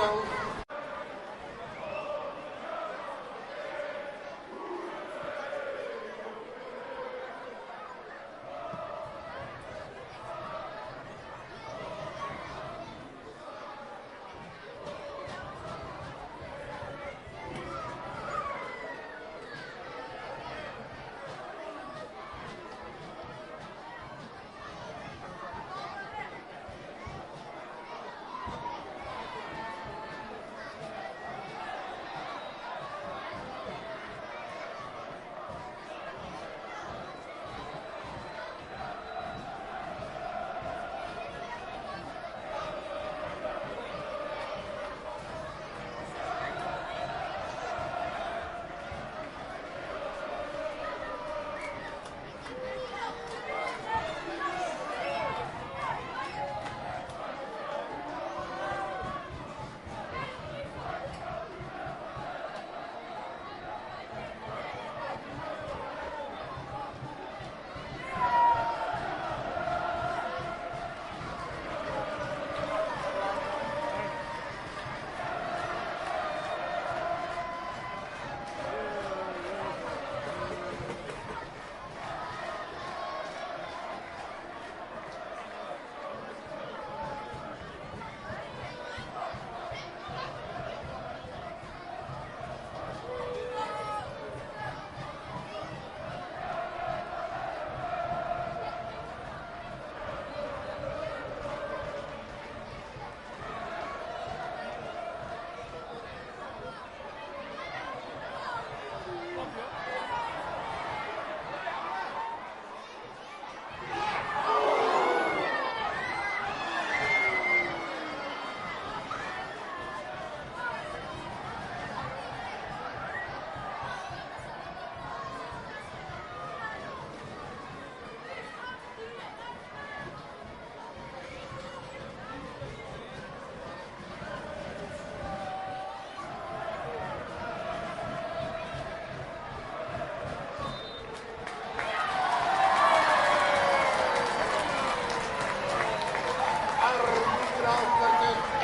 elftal.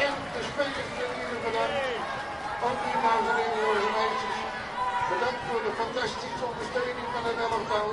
En de spelers hier bedankt. Ook u, dames en heren, jongens en meisjes. Bedankt voor de fantastische ondersteuning van het elftal.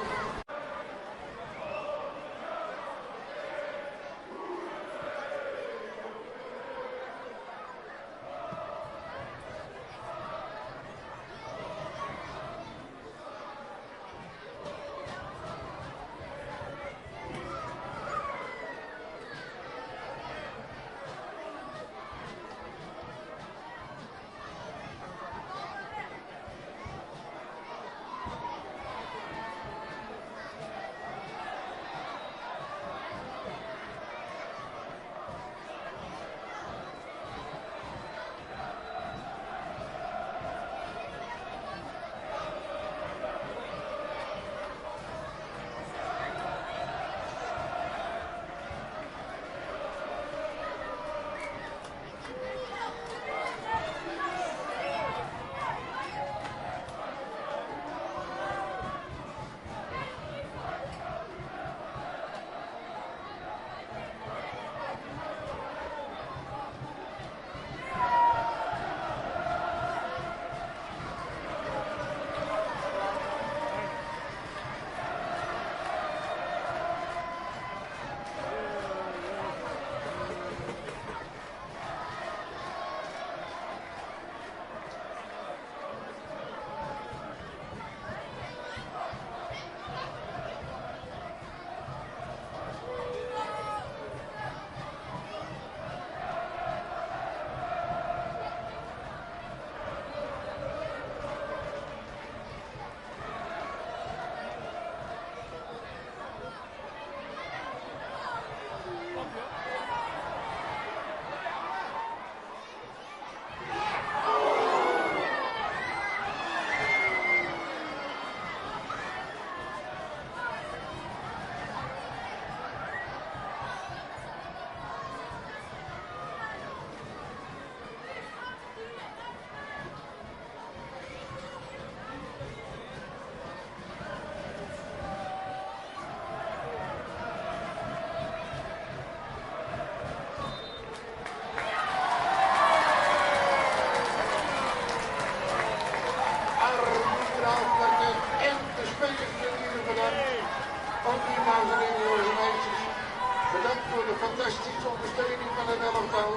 fantastisch ondersteuning van het elftal.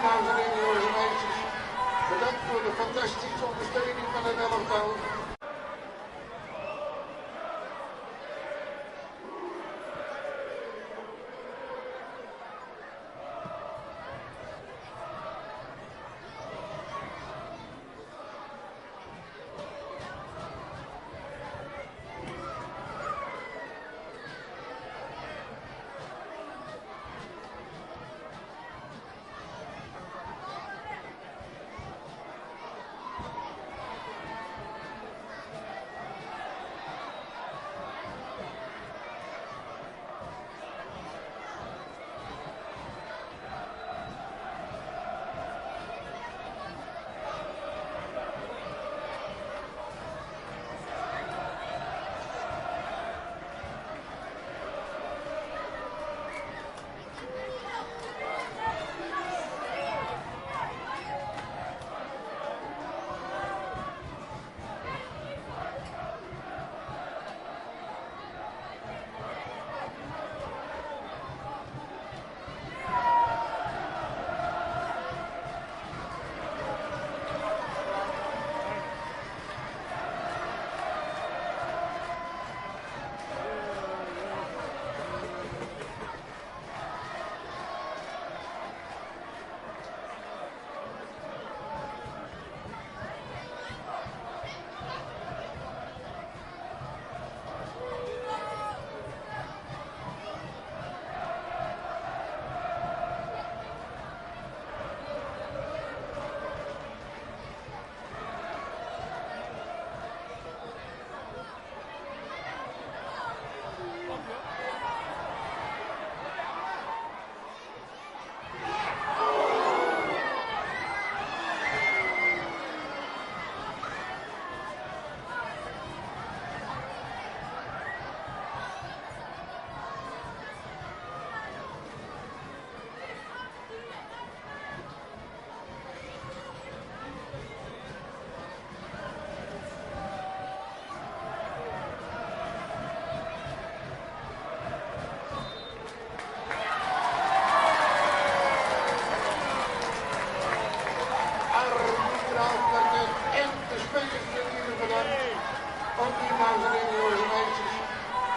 dames en heren, jongens en meisjes. Bedankt voor de fantastische ondersteuning van het elftal.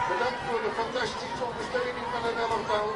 Bedankt voor de fantastische ondersteuning van het elftal.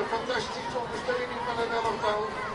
fantastisch ondersteuning van het elftal.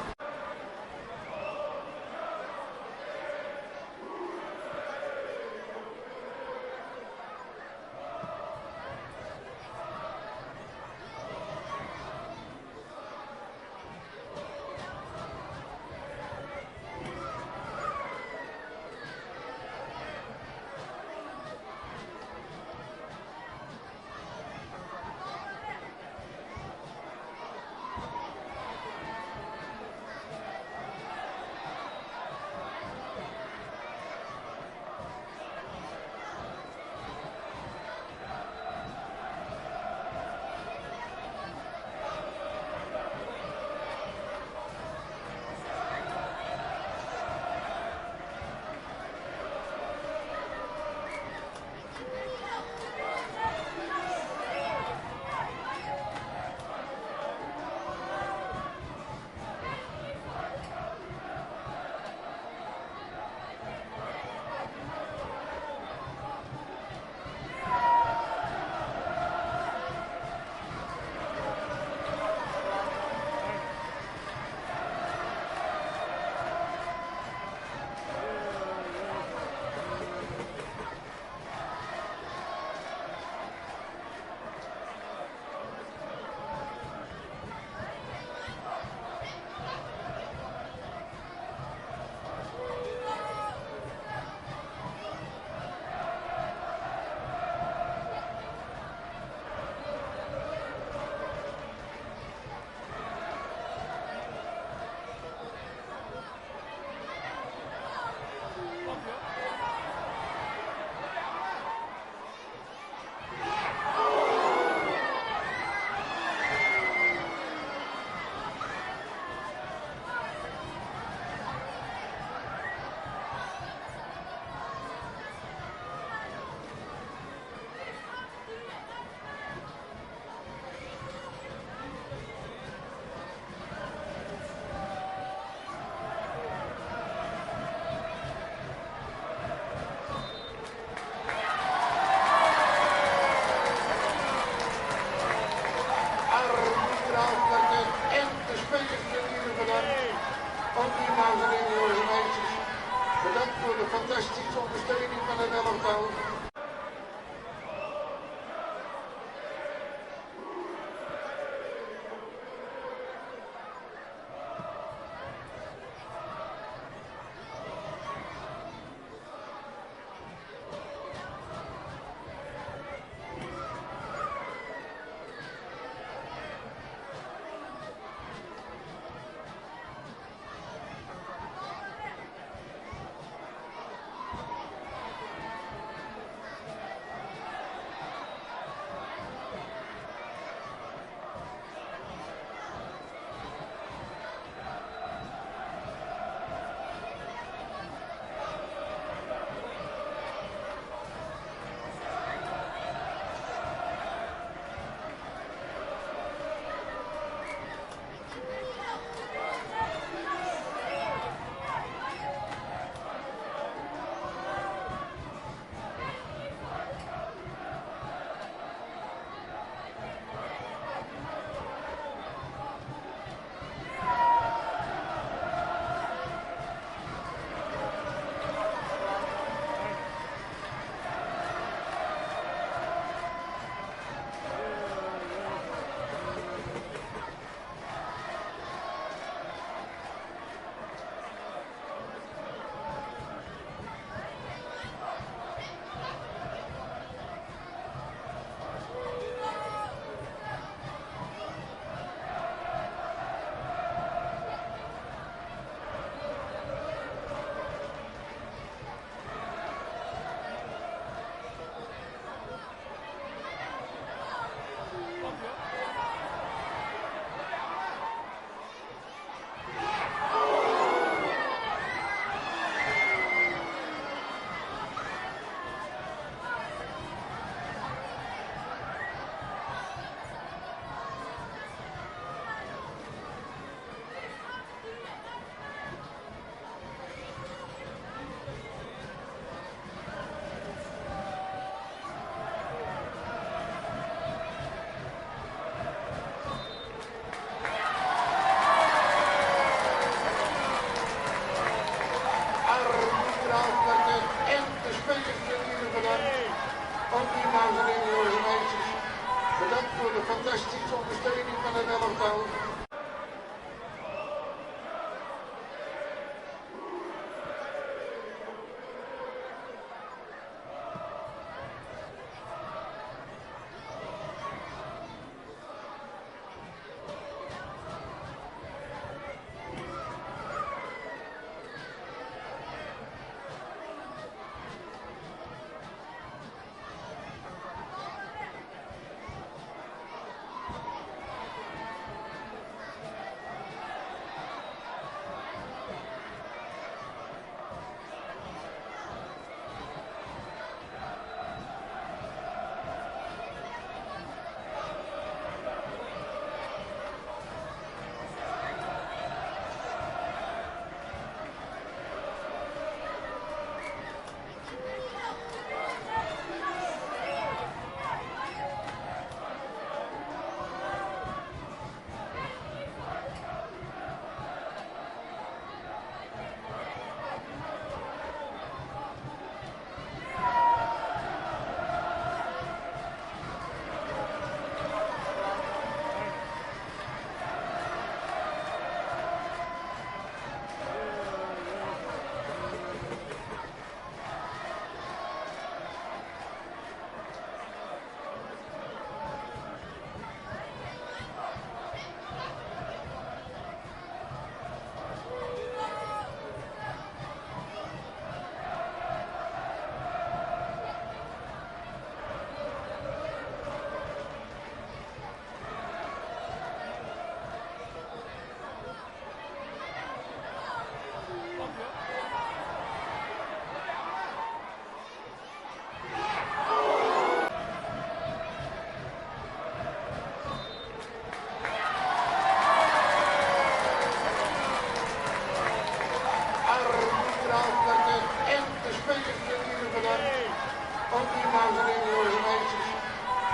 fantastische ondersteuning van het elftal.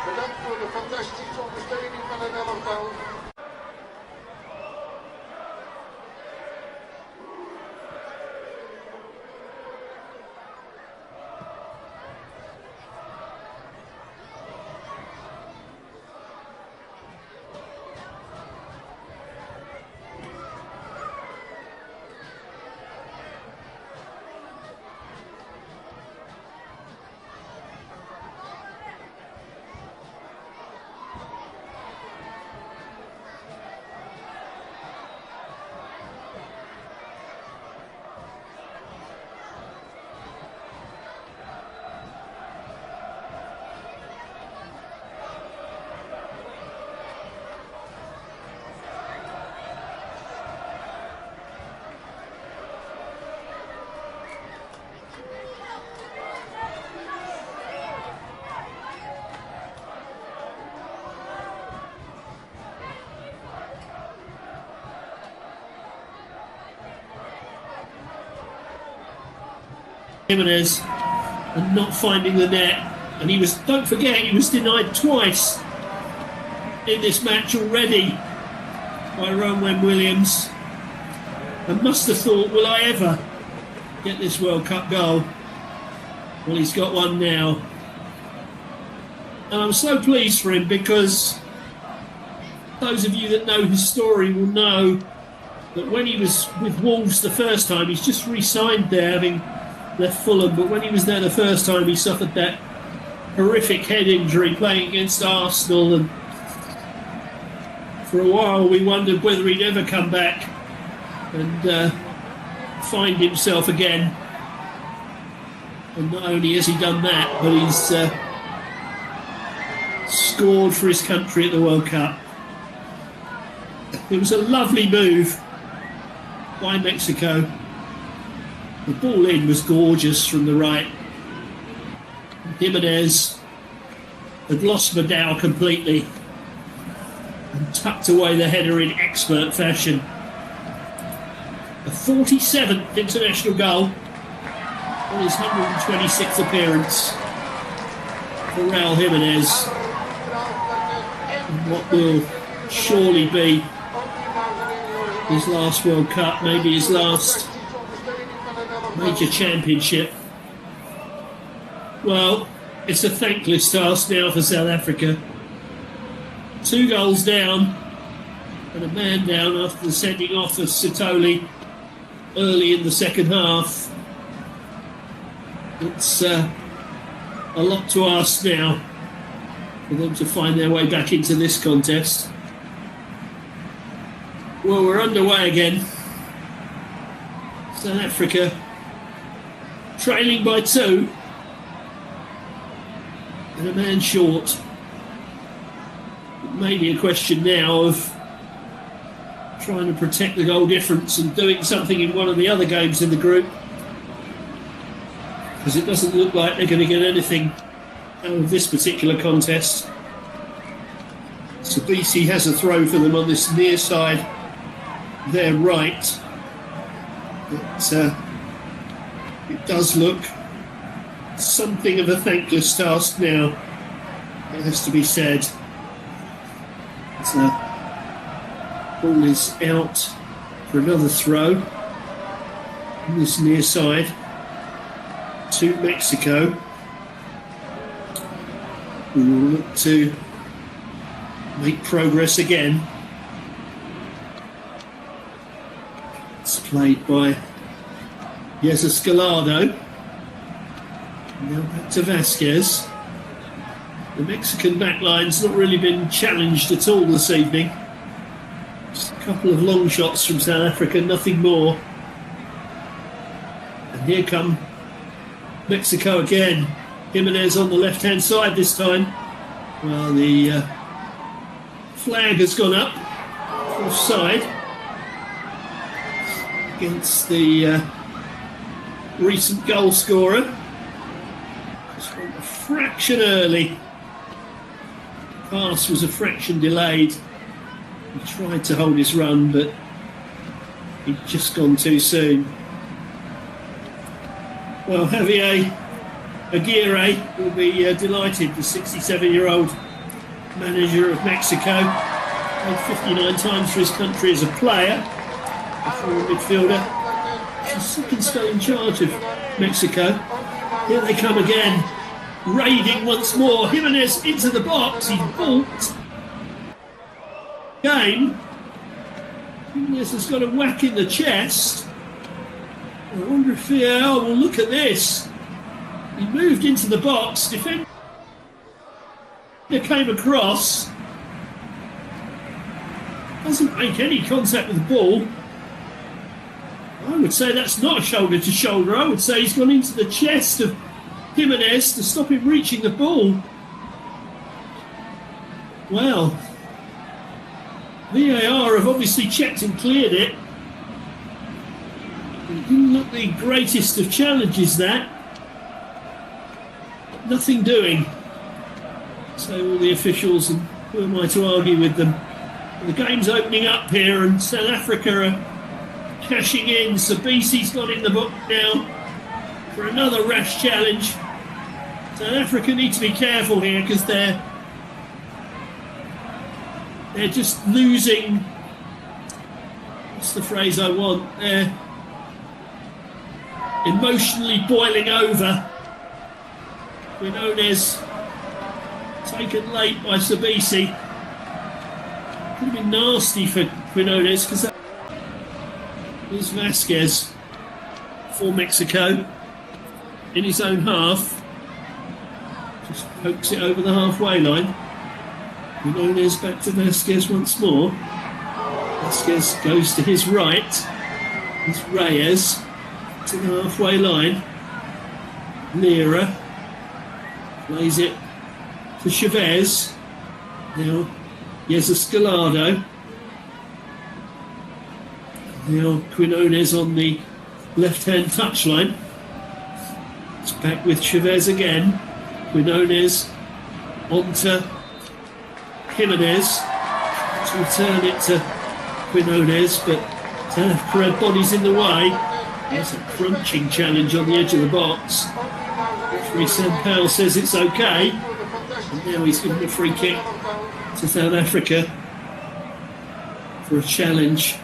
Bedankt voor de fantastische ondersteuning van het elftal. Jimenez and not finding the net, and he was, don't forget, he was denied twice in this match already by Ronwen Williams, and must have thought, will I ever get this World Cup goal? Well, he's got one now, and I'm so pleased for him, because those of you that know his story will know that when he was with Wolves the first time, he's just re-signed there, having left Fulham, but when he was there the first time, he suffered that horrific head injury playing against Arsenal, and for a while we wondered whether he'd ever come back and find himself again. And not only has he done that, but he's scored for his country at the World Cup. It was a lovely move by Mexico. The ball in was gorgeous from the right. Jimenez had lost Vidal completely and tucked away the header in expert fashion. A 47th international goal on his 126th appearance for Raul Jimenez, and what will surely be his last World Cup, maybe his last major championship. Well, it's a thankless task now for South Africa. 2 goals down and a man down after the sending off of Sitoli early in the second half. It's a lot to ask now for them to find their way back into this contest. Well, we're underway again. South Africa trailing by 2 and a man short. It may be a question now of trying to protect the goal difference and doing something in one of the other games in the group, because it doesn't look like they're going to get anything out of this particular contest. Sabisi has a throw for them on this near side, their right. It does look something of a thankless task now, it has to be said. The ball is out for another throw on this near side to Mexico, who will look to make progress again. It's played by Yeza Scalado. Now back to Vasquez. The Mexican backline's not really been challenged at all this evening. Just a couple of long shots from South Africa, nothing more. And here come Mexico again. Jimenez on the left-hand side this time. Well, the flag has gone up offside against the recent goal scorer. Just went a fraction early. The pass was a fraction delayed. He tried to hold his run, but he'd just gone too soon. Well, Javier Aguirre will be delighted. The 67-year-old manager of Mexico played 59 times for his country as a player, a former midfielder. She's second spell in charge of Mexico. Here they come again, raiding once more. Jimenez into the box. He's balked. Game. Jimenez has got a whack in the chest. I wonder if VAR will look at this. He moved into the box. Defender came across. Doesn't make any contact with the ball. I would say that's not a shoulder to shoulder. I would say he's gone into the chest of Jimenez to stop him reaching the ball. Well, VAR have obviously checked and cleared it. It didn't look the greatest of challenges, that. Nothing doing, say all the officials, and who am I to argue with them? The game's opening up here and South Africa are cashing in. Sabisi's got in the book now for another rash challenge. South Africa need to be careful here because they're just losing. What's the phrase I want? They're emotionally boiling over. Quinones taken late by Sabisi. Could have been nasty for Quinones because that was Vasquez for Mexico in his own half. Just pokes it over the halfway line. Quinones back to Vasquez once more. Vasquez goes to his right. It's Reyes to the halfway line. Lira plays it to Chavez. Now Yeza Scalado. Now Quinones on the left-hand touchline. It's back with Chavez again. Quinones onto Jimenez to return it to Quinones, but South Africa had bodies in the way. There's a crunching challenge on the edge of the box. Referee Sam Powell says it's okay, and now he's given a free kick to South Africa for a challenge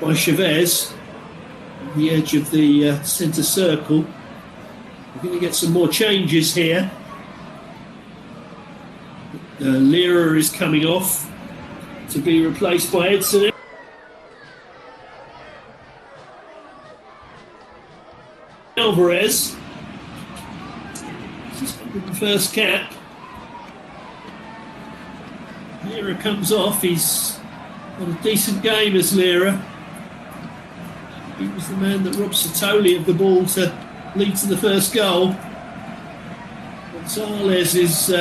by Chavez on the edge of the centre circle. We're going to get some more changes here. Lira is coming off to be replaced by Edson Alvarez. Just got the first cap. Lira comes off. He's got a decent game as Lira. He was the man that robbed Satoli of the ball to lead to the first goal. Gonzalez is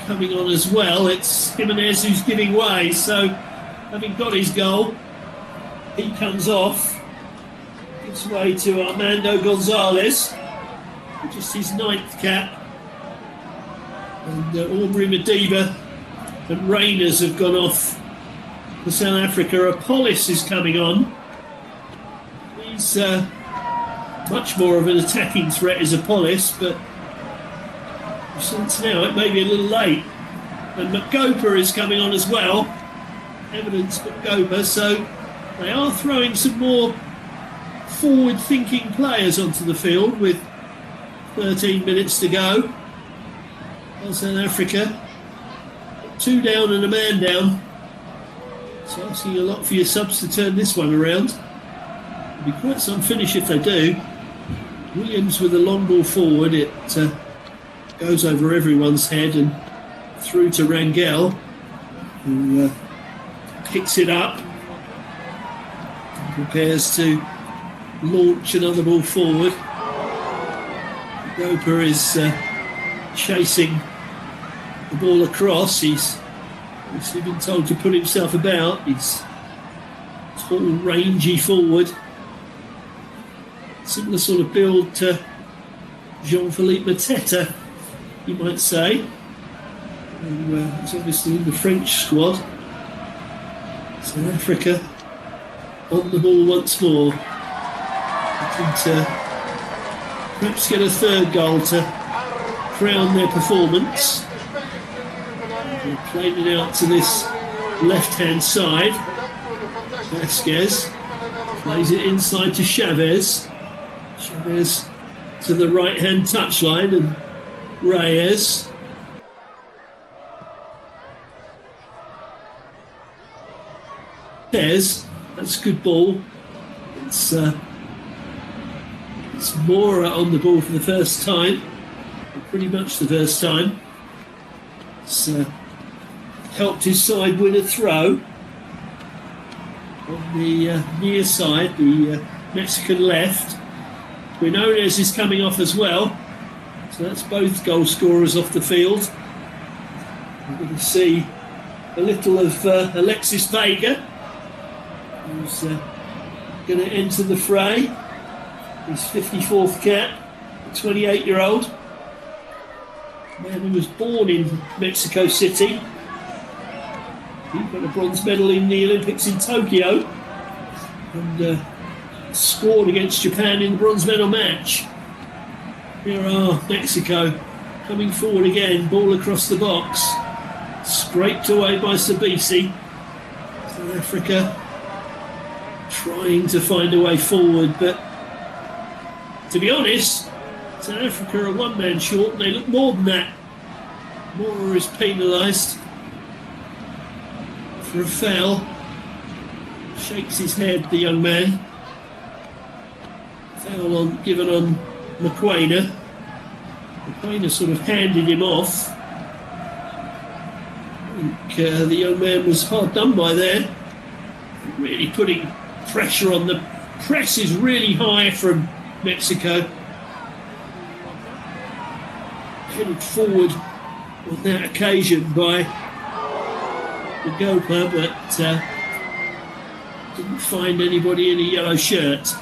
coming on as well. It's Jimenez who's giving way. So, having got his goal, he comes off. Gives way to Armando Gonzalez, just his 9th cap. And Aubrey Madiba and Reyners have gone off for South Africa. Apollis is coming on. He's much more of an attacking threat as Apollis, but since now it may be a little late. And Magopa is coming on as well. Evidence Magopa. So they are throwing some more forward-thinking players onto the field with 13 minutes to go. South Africa, 2 down and a man down. It's asking a lot for your subs to turn this one around. It'll be quite some finish if they do. Williams with a long ball forward. It goes over everyone's head and through to Rangel, who picks it up and prepares to launch another ball forward. Gopa is chasing the ball across. He's obviously been told to put himself about. He's tall, rangy forward. Similar sort of build to Jean-Philippe Mateta, you might say. He's obviously in the French squad. South Africa on the ball once more. Looking to perhaps get a 3rd goal to crown their performance. They're playing it out to this left-hand side. Vasquez plays it inside to Chavez. Chavez to the right-hand touchline, and Reyes. That's a good ball. It's Mora on the ball for the first time. Pretty much the first time. It's helped his side win a throw. On the near side, the Mexican left. Quinones is coming off as well. So that's both goal scorers off the field. We're going to see a little of Alexis Vega, who's going to enter the fray. His 54th cap, a 28-year-old. Man who was born in Mexico City. He got a bronze medal in the Olympics in Tokyo and scored against Japan in the bronze medal match. Here are Mexico coming forward again, ball across the box, scraped away by Sabisi. South Africa trying to find a way forward, but to be honest, South Africa are 1 man short and they look more than that. Mora is penalised for a foul. Shakes his head, the young man. Foul given on Mokoena. Mokoena sort of handed him off. I think the young man was hard done by there. Really putting pressure on. The press is really high from Mexico. Headed forward on that occasion by Magopa, but didn't find anybody in a yellow shirt.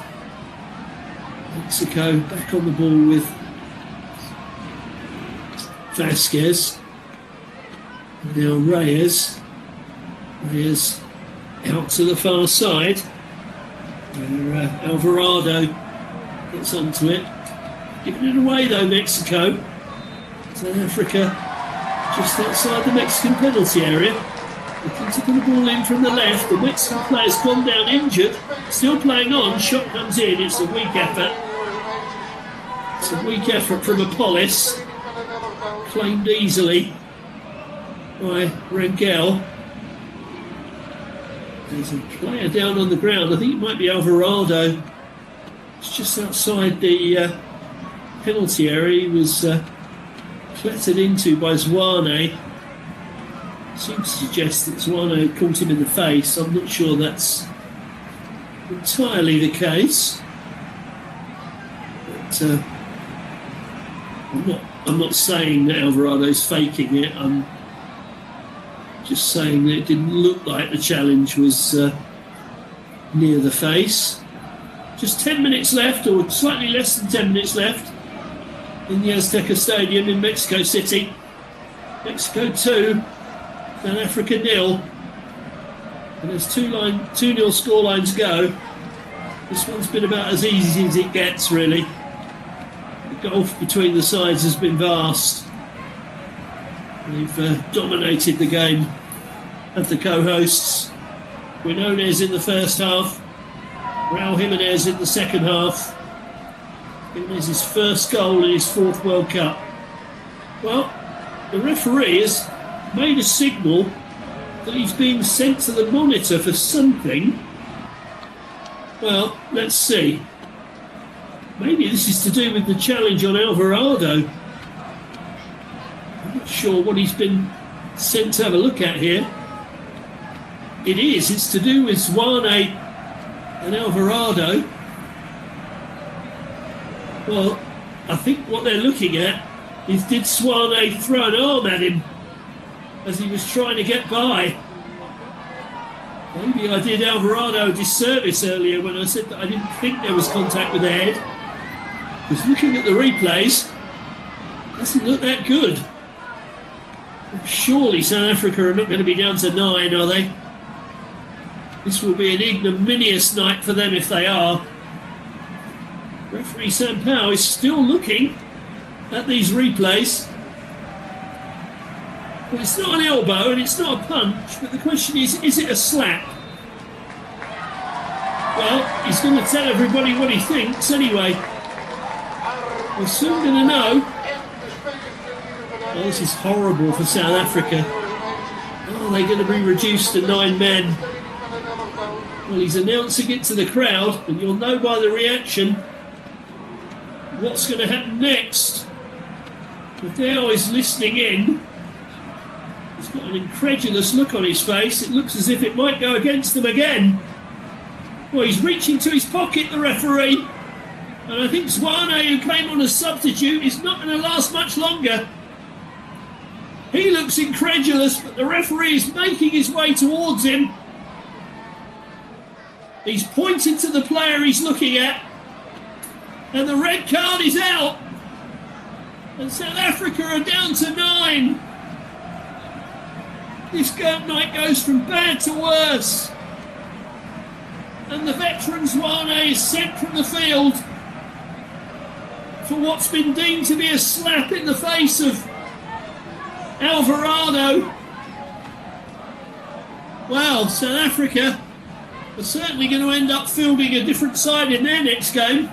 Mexico back on the ball with Vasquez. Now Reyes. Reyes out to the far side, where Alvarado gets onto it. Giving it away though, Mexico. South Africa just outside the Mexican penalty area. Looking to put the ball in from the left. The Mexican player's gone down injured. Still playing on. Shot comes in. It's a weak effort. It's a weak effort from Apollis. Claimed easily. by Rangel. There's a player down on the ground. I think it might be Alvarado. It's just outside the penalty area. He was clattered into by Zwane. Seems to suggest that Zwane caught him in the face. I'm not sure that's entirely the case. But I'm not saying that Alvarado's faking it. I'm just saying that it didn't look like the challenge was near the face. Just 10 minutes left, or slightly less than 10 minutes left, in the Azteca Stadium in Mexico City. Mexico 2, South Africa 0. And there's 2-0 scorelines go. This one's been about as easy as it gets, really. The gulf between the sides has been vast. They've dominated the game of the co-hosts. Quinones in the first half, Raul Jimenez in the second half. Jimenez's first goal in his 4th World Cup. Well, the referee has made a signal that he's being sent to the monitor for something. Well, let's see. Maybe this is to do with the challenge on Alvarado. I'm not sure what he's been sent to have a look at here. It is. It's to do with Zwane and Alvarado. Well, I think what they're looking at is, did Zwane throw an arm at him as he was trying to get by? Maybe I did Alvarado a disservice earlier when I said that I didn't think there was contact with the head. Because looking at the replays, it doesn't look that good. Surely South Africa are not going to be down to 9, are they? This will be an ignominious night for them if they are. Referee Sampaio is still looking at these replays. Well, it's not an elbow and it's not a punch, but the question is it a slap? Well, he's going to tell everybody what he thinks anyway. We're soon going to know. Oh, this is horrible for South Africa. Oh, they're going to be reduced to 9 men. Well, he's announcing it to the crowd, and you'll know by the reaction what's going to happen next. Fidel is listening in. He's got an incredulous look on his face. It looks as if it might go against them again. Well, he's reaching to his pocket, the referee. And I think Zwane, who came on as substitute, is not going to last much longer. He looks incredulous, but the referee is making his way towards him. He's pointing to the player he's looking at. And the red card is out. And South Africa are down to 9. This night goes from bad to worse. And the veteran Zwane is sent from the field for what's been deemed to be a slap in the face of Alvarado. Well, South Africa are certainly going to end up fielding a different side in their next game,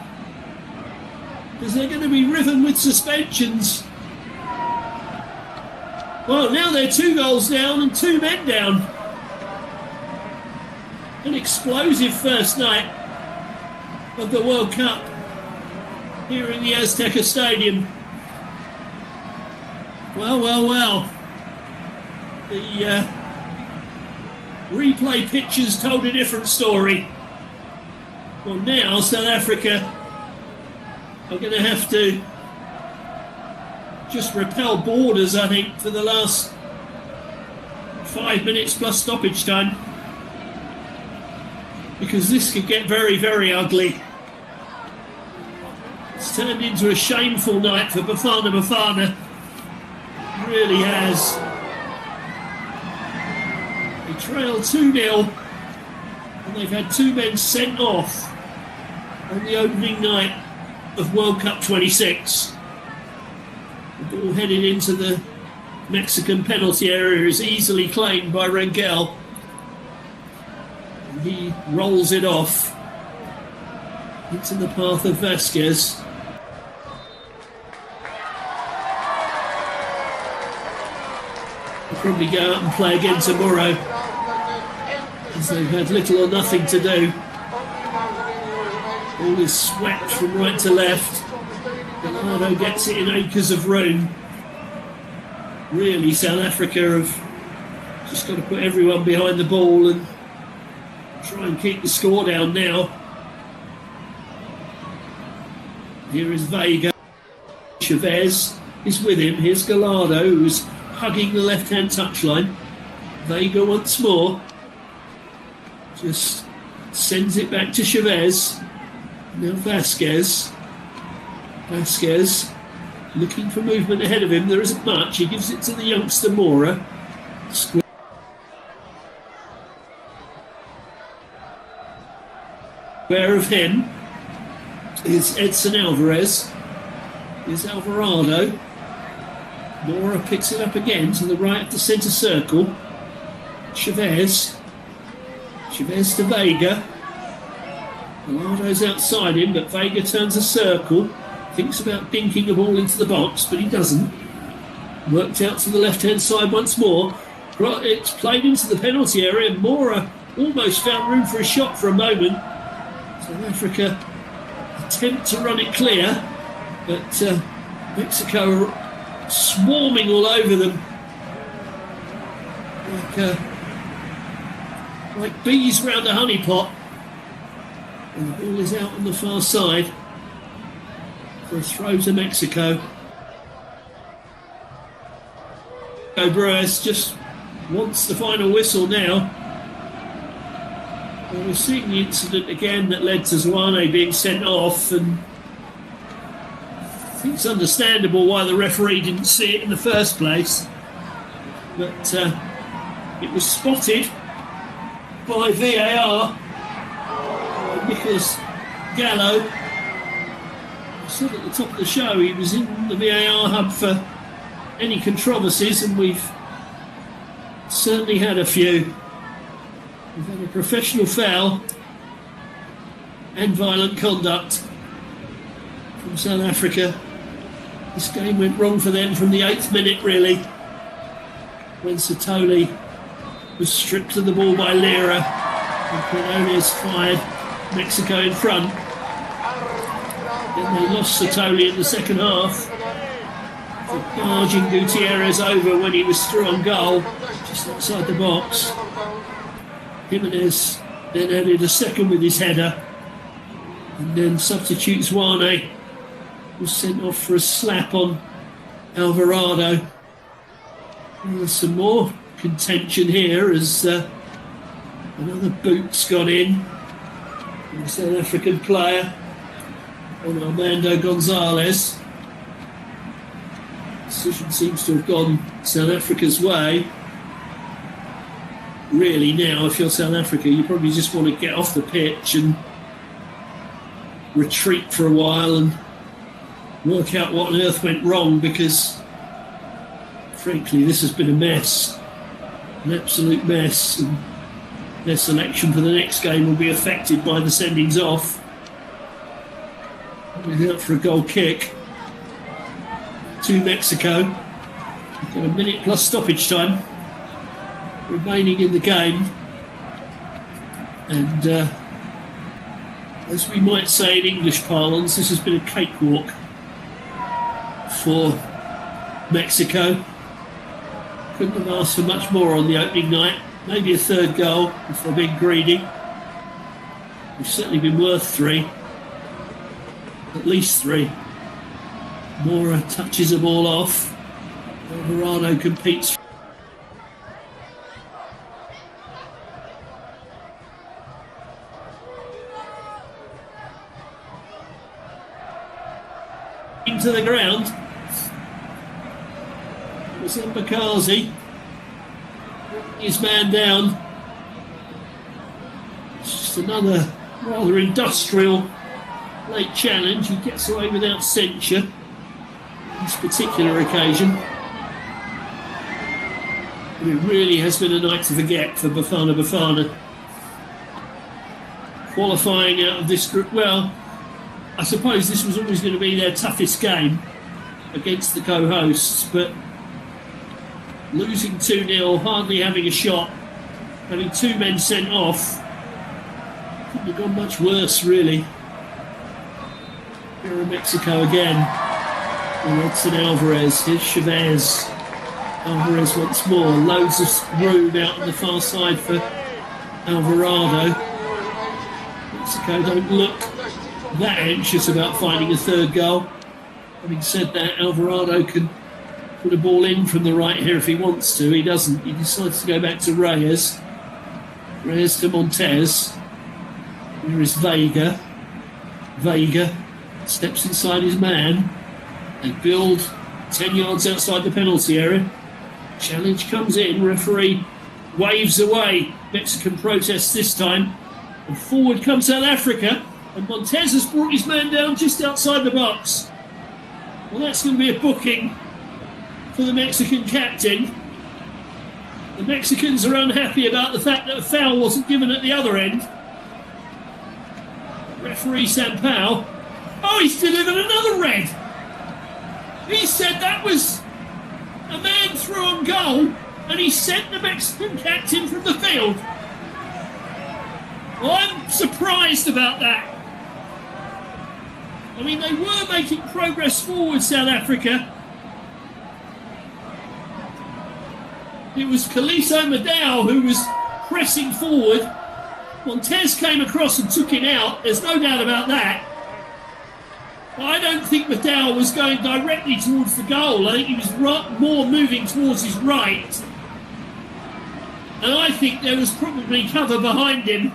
because they're going to be riven with suspensions. Well, now they're 2 goals down and 2 men down. An explosive first night of the World Cup here in the Azteca Stadium. Well. The replay pictures told a different story. Well, now South Africa are going to have to just repel borders, I think, for the last 5 minutes plus stoppage time, because this could get very, very ugly. It's turned into a shameful night for Bafana Bafana. It really has. They trail 2-0 and they've had 2 men sent off on the opening night of World Cup 26. The ball headed into the Mexican penalty area is easily claimed by Rangel. And he rolls it off into the path of Vasquez. They'll probably go out and play again tomorrow, as they've had little or nothing to do. All is swept from right to left. Gallardo gets it in acres of room. Really, South Africa have just got to put everyone behind the ball and try and keep the score down now. Here is Vega. Chavez is with him. Here's Gallardo, who's hugging the left-hand touchline. Vega once more. Just sends it back to Chavez. Now Vasquez. Vasquez looking for movement ahead of him. There isn't much. He gives it to the youngster Mora. Aware of him is Edson Alvarez. Here's Alvarado. Mora picks it up again to the right of the centre circle. Chavez. Chavez to Vega. Gallardo's outside him, but Vega turns a circle. Thinks about dinking a ball into the box, but he doesn't. Worked out to the left-hand side once more. It's played into the penalty area. Mora almost found room for a shot for a moment. South Africa attempt to run it clear, but Mexico swarming all over them like bees round a honey pot. And the ball is out on the far side for a throw to Mexico. Brewers just wants the final whistle now. Well, we're seeing the incident again that led to Zwane being sent off, and I think it's understandable why the referee didn't see it in the first place. But it was spotted by VAR. Nicholas Gallo. I said at the top of the show he was in the VAR hub for any controversies, and we've certainly had a few. We've had a professional foul and violent conduct from South Africa. This game went wrong for them from the 8th minute, really, when Sithole was stripped of the ball by Lira and Quinones fired Mexico in front. Then they lost Sithole in the second half for barging Gutierrez over when he was through on goal, just outside the box. Jimenez then added a second with his header, and then substitute Zwane was sent off for a slap on Alvarado. And there's some more contention here as another boot's gone in. The South African player on Armando Gonzalez. Decision seems to have gone South Africa's way. Really now, if you're South Africa, you probably just want to get off the pitch and retreat for a while and work out what on earth went wrong, because frankly this has been a mess, an absolute mess, and their selection for the next game will be affected by the sendings off. We're out for a goal kick to Mexico. We've got a minute plus stoppage time remaining in the game, and as we might say in English parlance, this has been a cakewalk for Mexico. Couldn't have asked for much more on the opening night. Maybe a third goal if they're being greedy. We've certainly been worth 3, at least 3. Mora touches the ball off. Alvarado competes into the ground. It was Mbakazi. His man down. It's just another rather industrial late challenge. He gets away without censure on this particular occasion. But it really has been a night to forget for Bafana Bafana. Qualifying out of this group, well, I suppose this was always going to be their toughest game against the co-hosts, but losing 2-0, hardly having a shot, having 2 men sent off. Couldn't have gone much worse, really. Here in Mexico again. And Edson Alvarez. Here's Chavez. Alvarez once more. Loads of room out on the far side for Alvarado. Mexico don't look that anxious about finding a third goal. Having said that, Alvarado can put a ball in from the right here if he wants to. He doesn't. He decides to go back to Reyes. Reyes to Montes. Here is Vega. Vega steps inside his man. They build 10 yards outside the penalty area. Challenge comes in. Referee waves away. Mexican protest this time. And forward comes South Africa. And Montes has brought his man down just outside the box. Well, that's going to be a booking for the Mexican captain. The Mexicans are unhappy about the fact that a foul wasn't given at the other end. Referee Sampaio. Oh, he's delivered another red. He said that was a man through on goal, and he sent the Mexican captain from the field. Well, I'm surprised about that. I mean, they were making progress forward, South Africa. It was Caliço Medao who was pressing forward. Montes came across and took him out. There's no doubt about that. But I don't think Medao was going directly towards the goal. I think he was more moving towards his right. And I think there was probably cover behind him.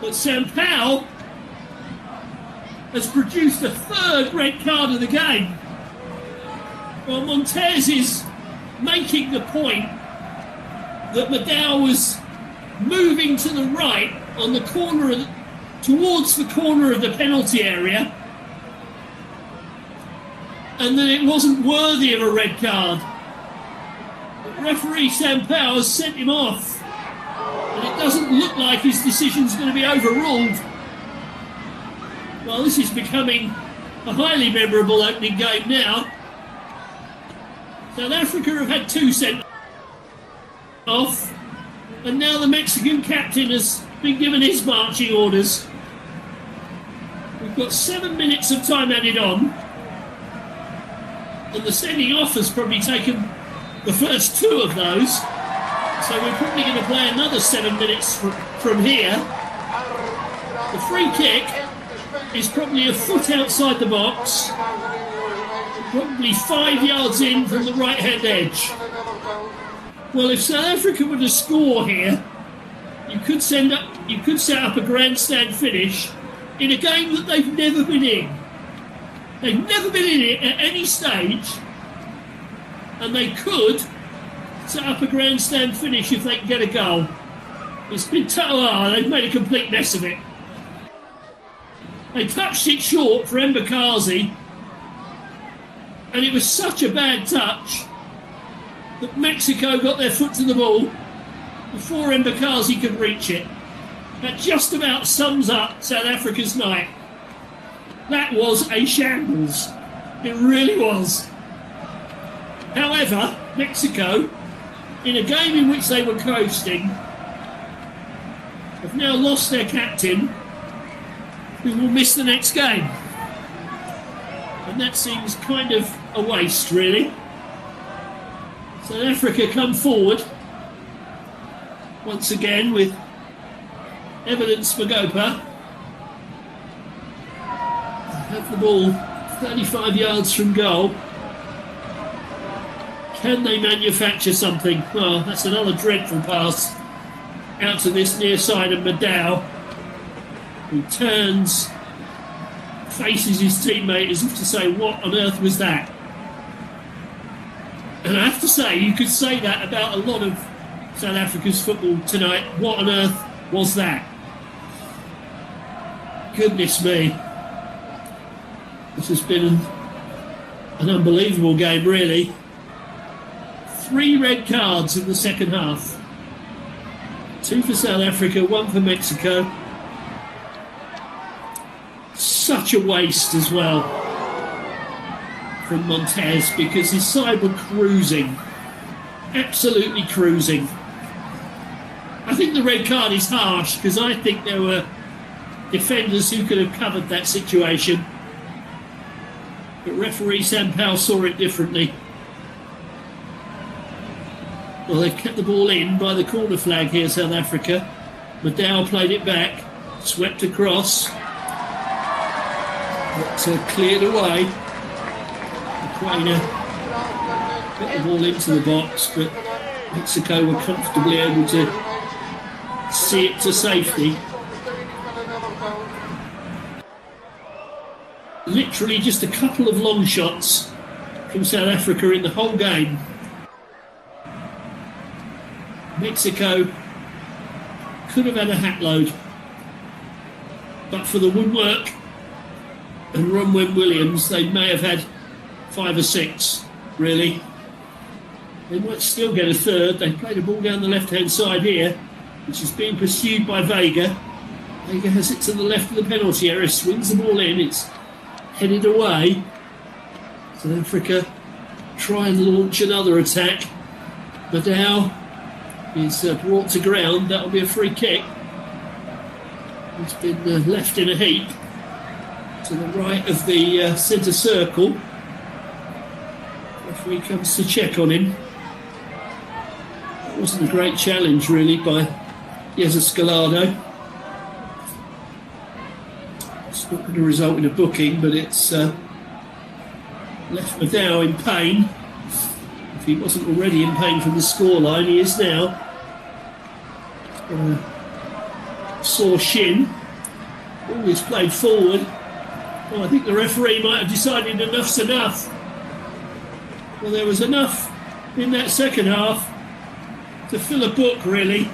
But Sampaio has produced a third red card of the game. Well, Montes is making the point that Medao was moving to the right on the corner towards the corner of the penalty area, and that it wasn't worthy of a red card. But referee Sampaio has sent him off, and it doesn't look like his decision's going to be overruled. Well, this is becoming a highly memorable opening game now. South Africa have had 2 sent off, and now the Mexican captain has been given his marching orders. We've got 7 minutes of time added on, and the sending off has probably taken the first 2 of those, so we're probably going to play another 7 minutes from here. The free kick is probably a foot outside the box, probably 5 yards in from the right-hand edge. Well, if South Africa were to score here, you could set up a grandstand finish in a game that they've never been in. They've never been in it at any stage, and they could set up a grandstand finish if they can get a goal. It's been they've made a complete mess of it. They touched it short for Mbakazi, and it was such a bad touch that Mexico got their foot to the ball before Mbakazi could reach it. That just about sums up South Africa's night. That was a shambles. It really was. However, Mexico, in a game in which they were coasting, have now lost their captain, who will miss the next game. And that seems kind of a waste, really. South Africa come forward once again with Evidence Magopa. Have the ball 35 yards from goal. Can they manufacture something? Well, that's another dreadful pass out to this near side of Medao, who turns, faces his teammate as if to say, what on earth was that? And I have to say, you could say that about a lot of South Africa's football tonight. What on earth was that? Goodness me. This has been an unbelievable game, really. 3 red cards in the second half. 2 for South Africa, 1 for Mexico. Such a waste as well from Montes, because his side were cruising. absolutely cruising. I think the red card is harsh because I think there were defenders who could have covered that situation. But referee Sam Powell saw it differently. Well, they've kept the ball in by the corner flag here, South Africa. Madao played it back, swept across. But cleared away. Aquina got the ball into the box, but Mexico were comfortably able to see it to safety. Literally just a couple of long shots from South Africa in the whole game. Mexico could have had a hat load, but for the woodwork and Ronwen Williams, they may have had 5 or 6, really. They might still get a third. They played a ball down the left-hand side here, which is being pursued by Vega. Vega has it to the left of the penalty area, swings the ball in, it's headed away. South Africa try and launch another attack. Madao is brought to ground. That'll be a free kick. It's been left in a heap to the right of the centre circle. Referee comes to check on him. It wasn't a great challenge, really, by Jeza Scalado. It's not going to result in a booking, but it's left Madao in pain. If he wasn't already in pain from the scoreline, he is now. He's got a sore shin. Always played forward. Well, I think the referee might have decided enough's enough. Well, there was enough in that second half to fill a book, really.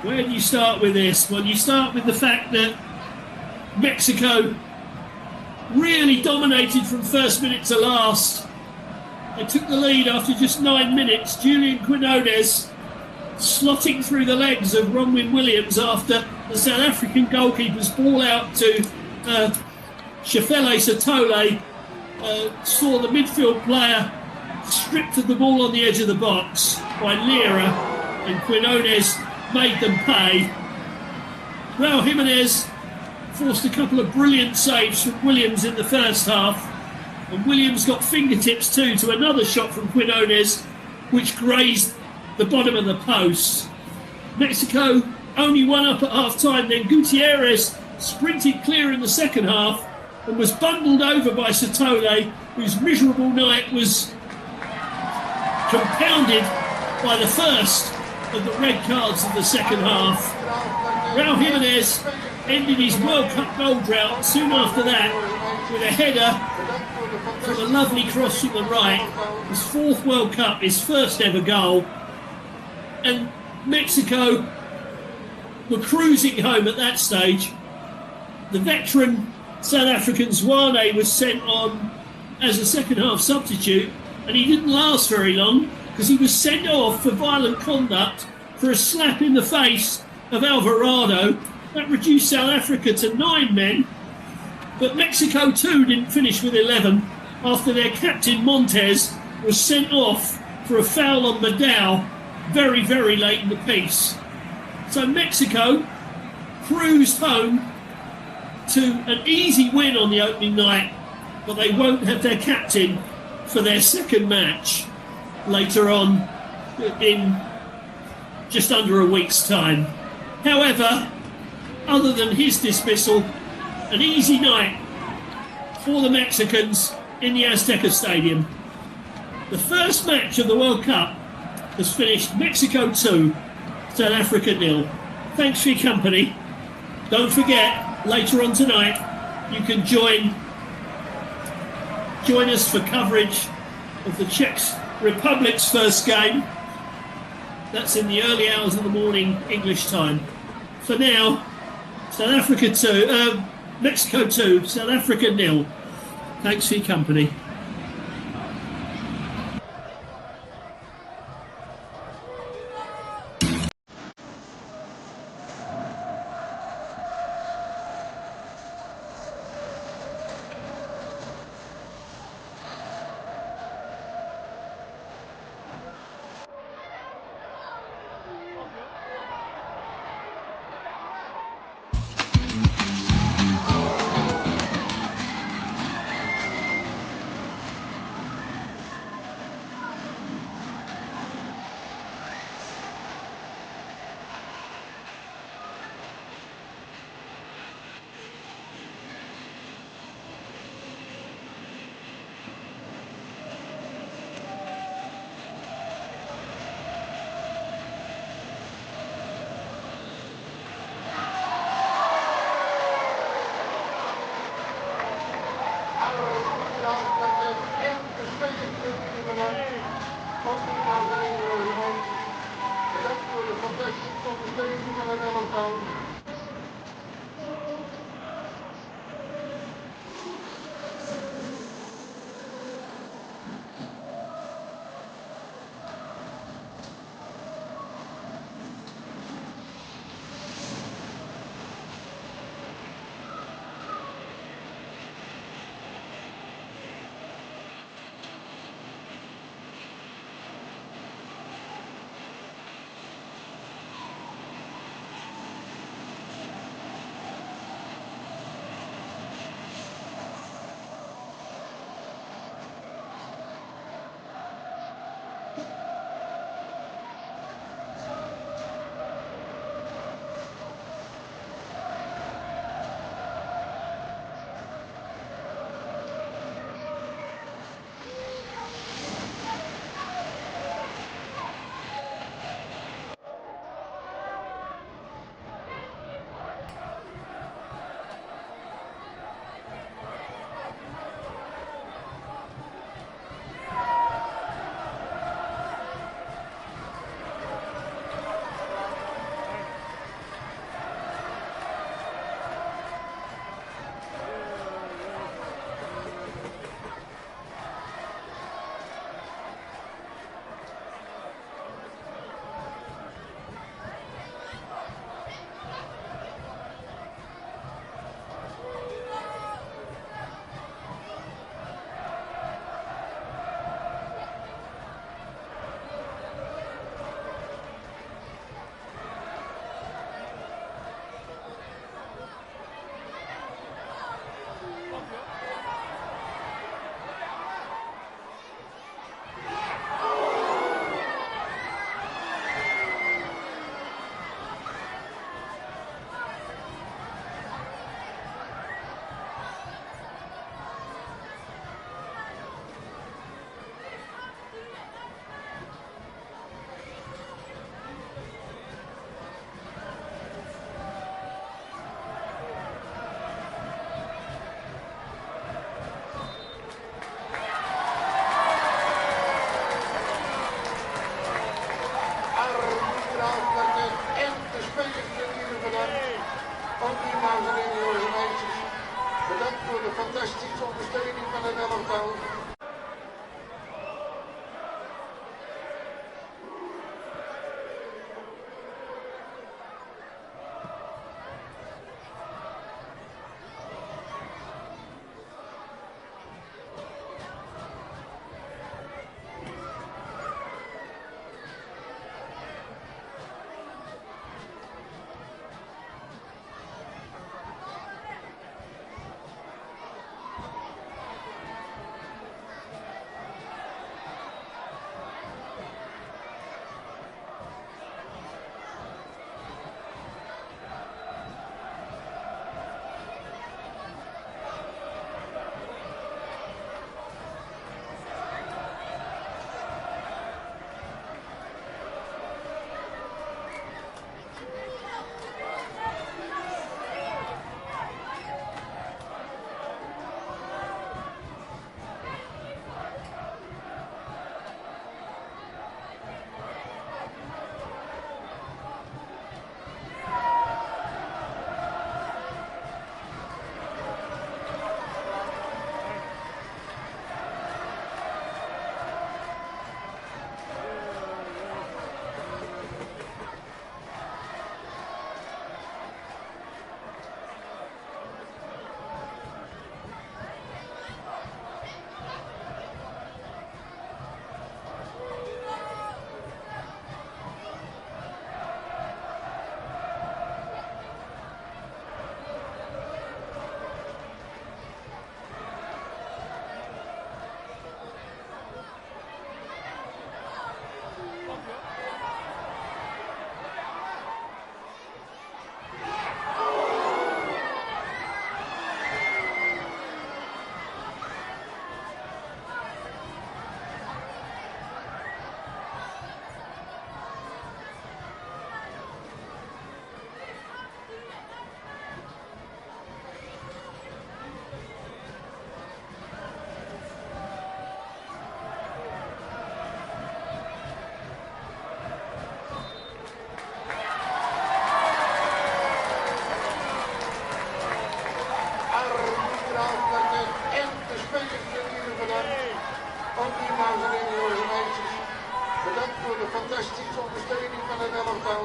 Where do you start with this? Well, you start with the fact that Mexico really dominated from first minute to last. They took the lead after just 9 minutes. Julian Quinones slotting through the legs of Ronwen Williams after the South African goalkeeper's ball out to Shefele Satole saw the midfield player stripped of the ball on the edge of the box by Lira, and Quinones made them pay. Raul Jimenez forced a couple of brilliant saves from Williams in the first half, and Williams got fingertips too to another shot from Quinones which grazed the bottom of the post. Mexico only one up at half time, then Gutierrez sprinted clear in the second half and was bundled over by Satole, whose miserable night was compounded by the first of the red cards of the second half. Raul Jimenez ended his World Cup goal drought soon after that with a header from a lovely cross from the right. His 4th World Cup, his first ever goal. And Mexico were cruising home at that stage. The veteran South African Zwane was sent on as a second half substitute, and he didn't last very long because he was sent off for violent conduct for a slap in the face of Alvarado. That reduced South Africa to 9 men, but Mexico too didn't finish with 11 after their captain Montes was sent off for a foul on Madao very, very late in the piece. So Mexico cruised home to an easy win on the opening night, but they won't have their captain for their second match later on in just under a week's time. However, other than his dismissal, an easy night for the Mexicans in the Azteca Stadium. The first match of the World Cup has finished Mexico 2, South Africa 0. Thanks for your company. Don't forget, later on tonight, you can join us for coverage of the Czech Republic's first game. That's in the early hours of the morning, English time. For now, Mexico 2, South Africa 0. Thanks for your company. dames en heren, jongens en meisjes. Bedankt voor de fantastische ondersteuning van het elftal.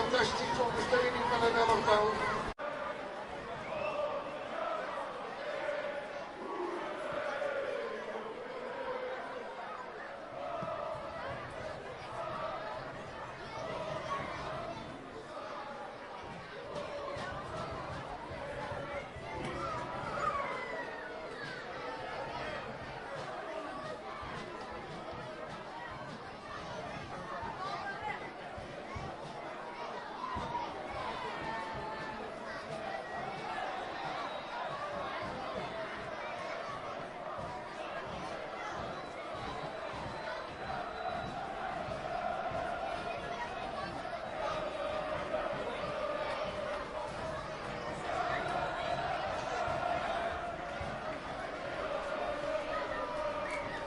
fantastisch ondersteuning van het elftal.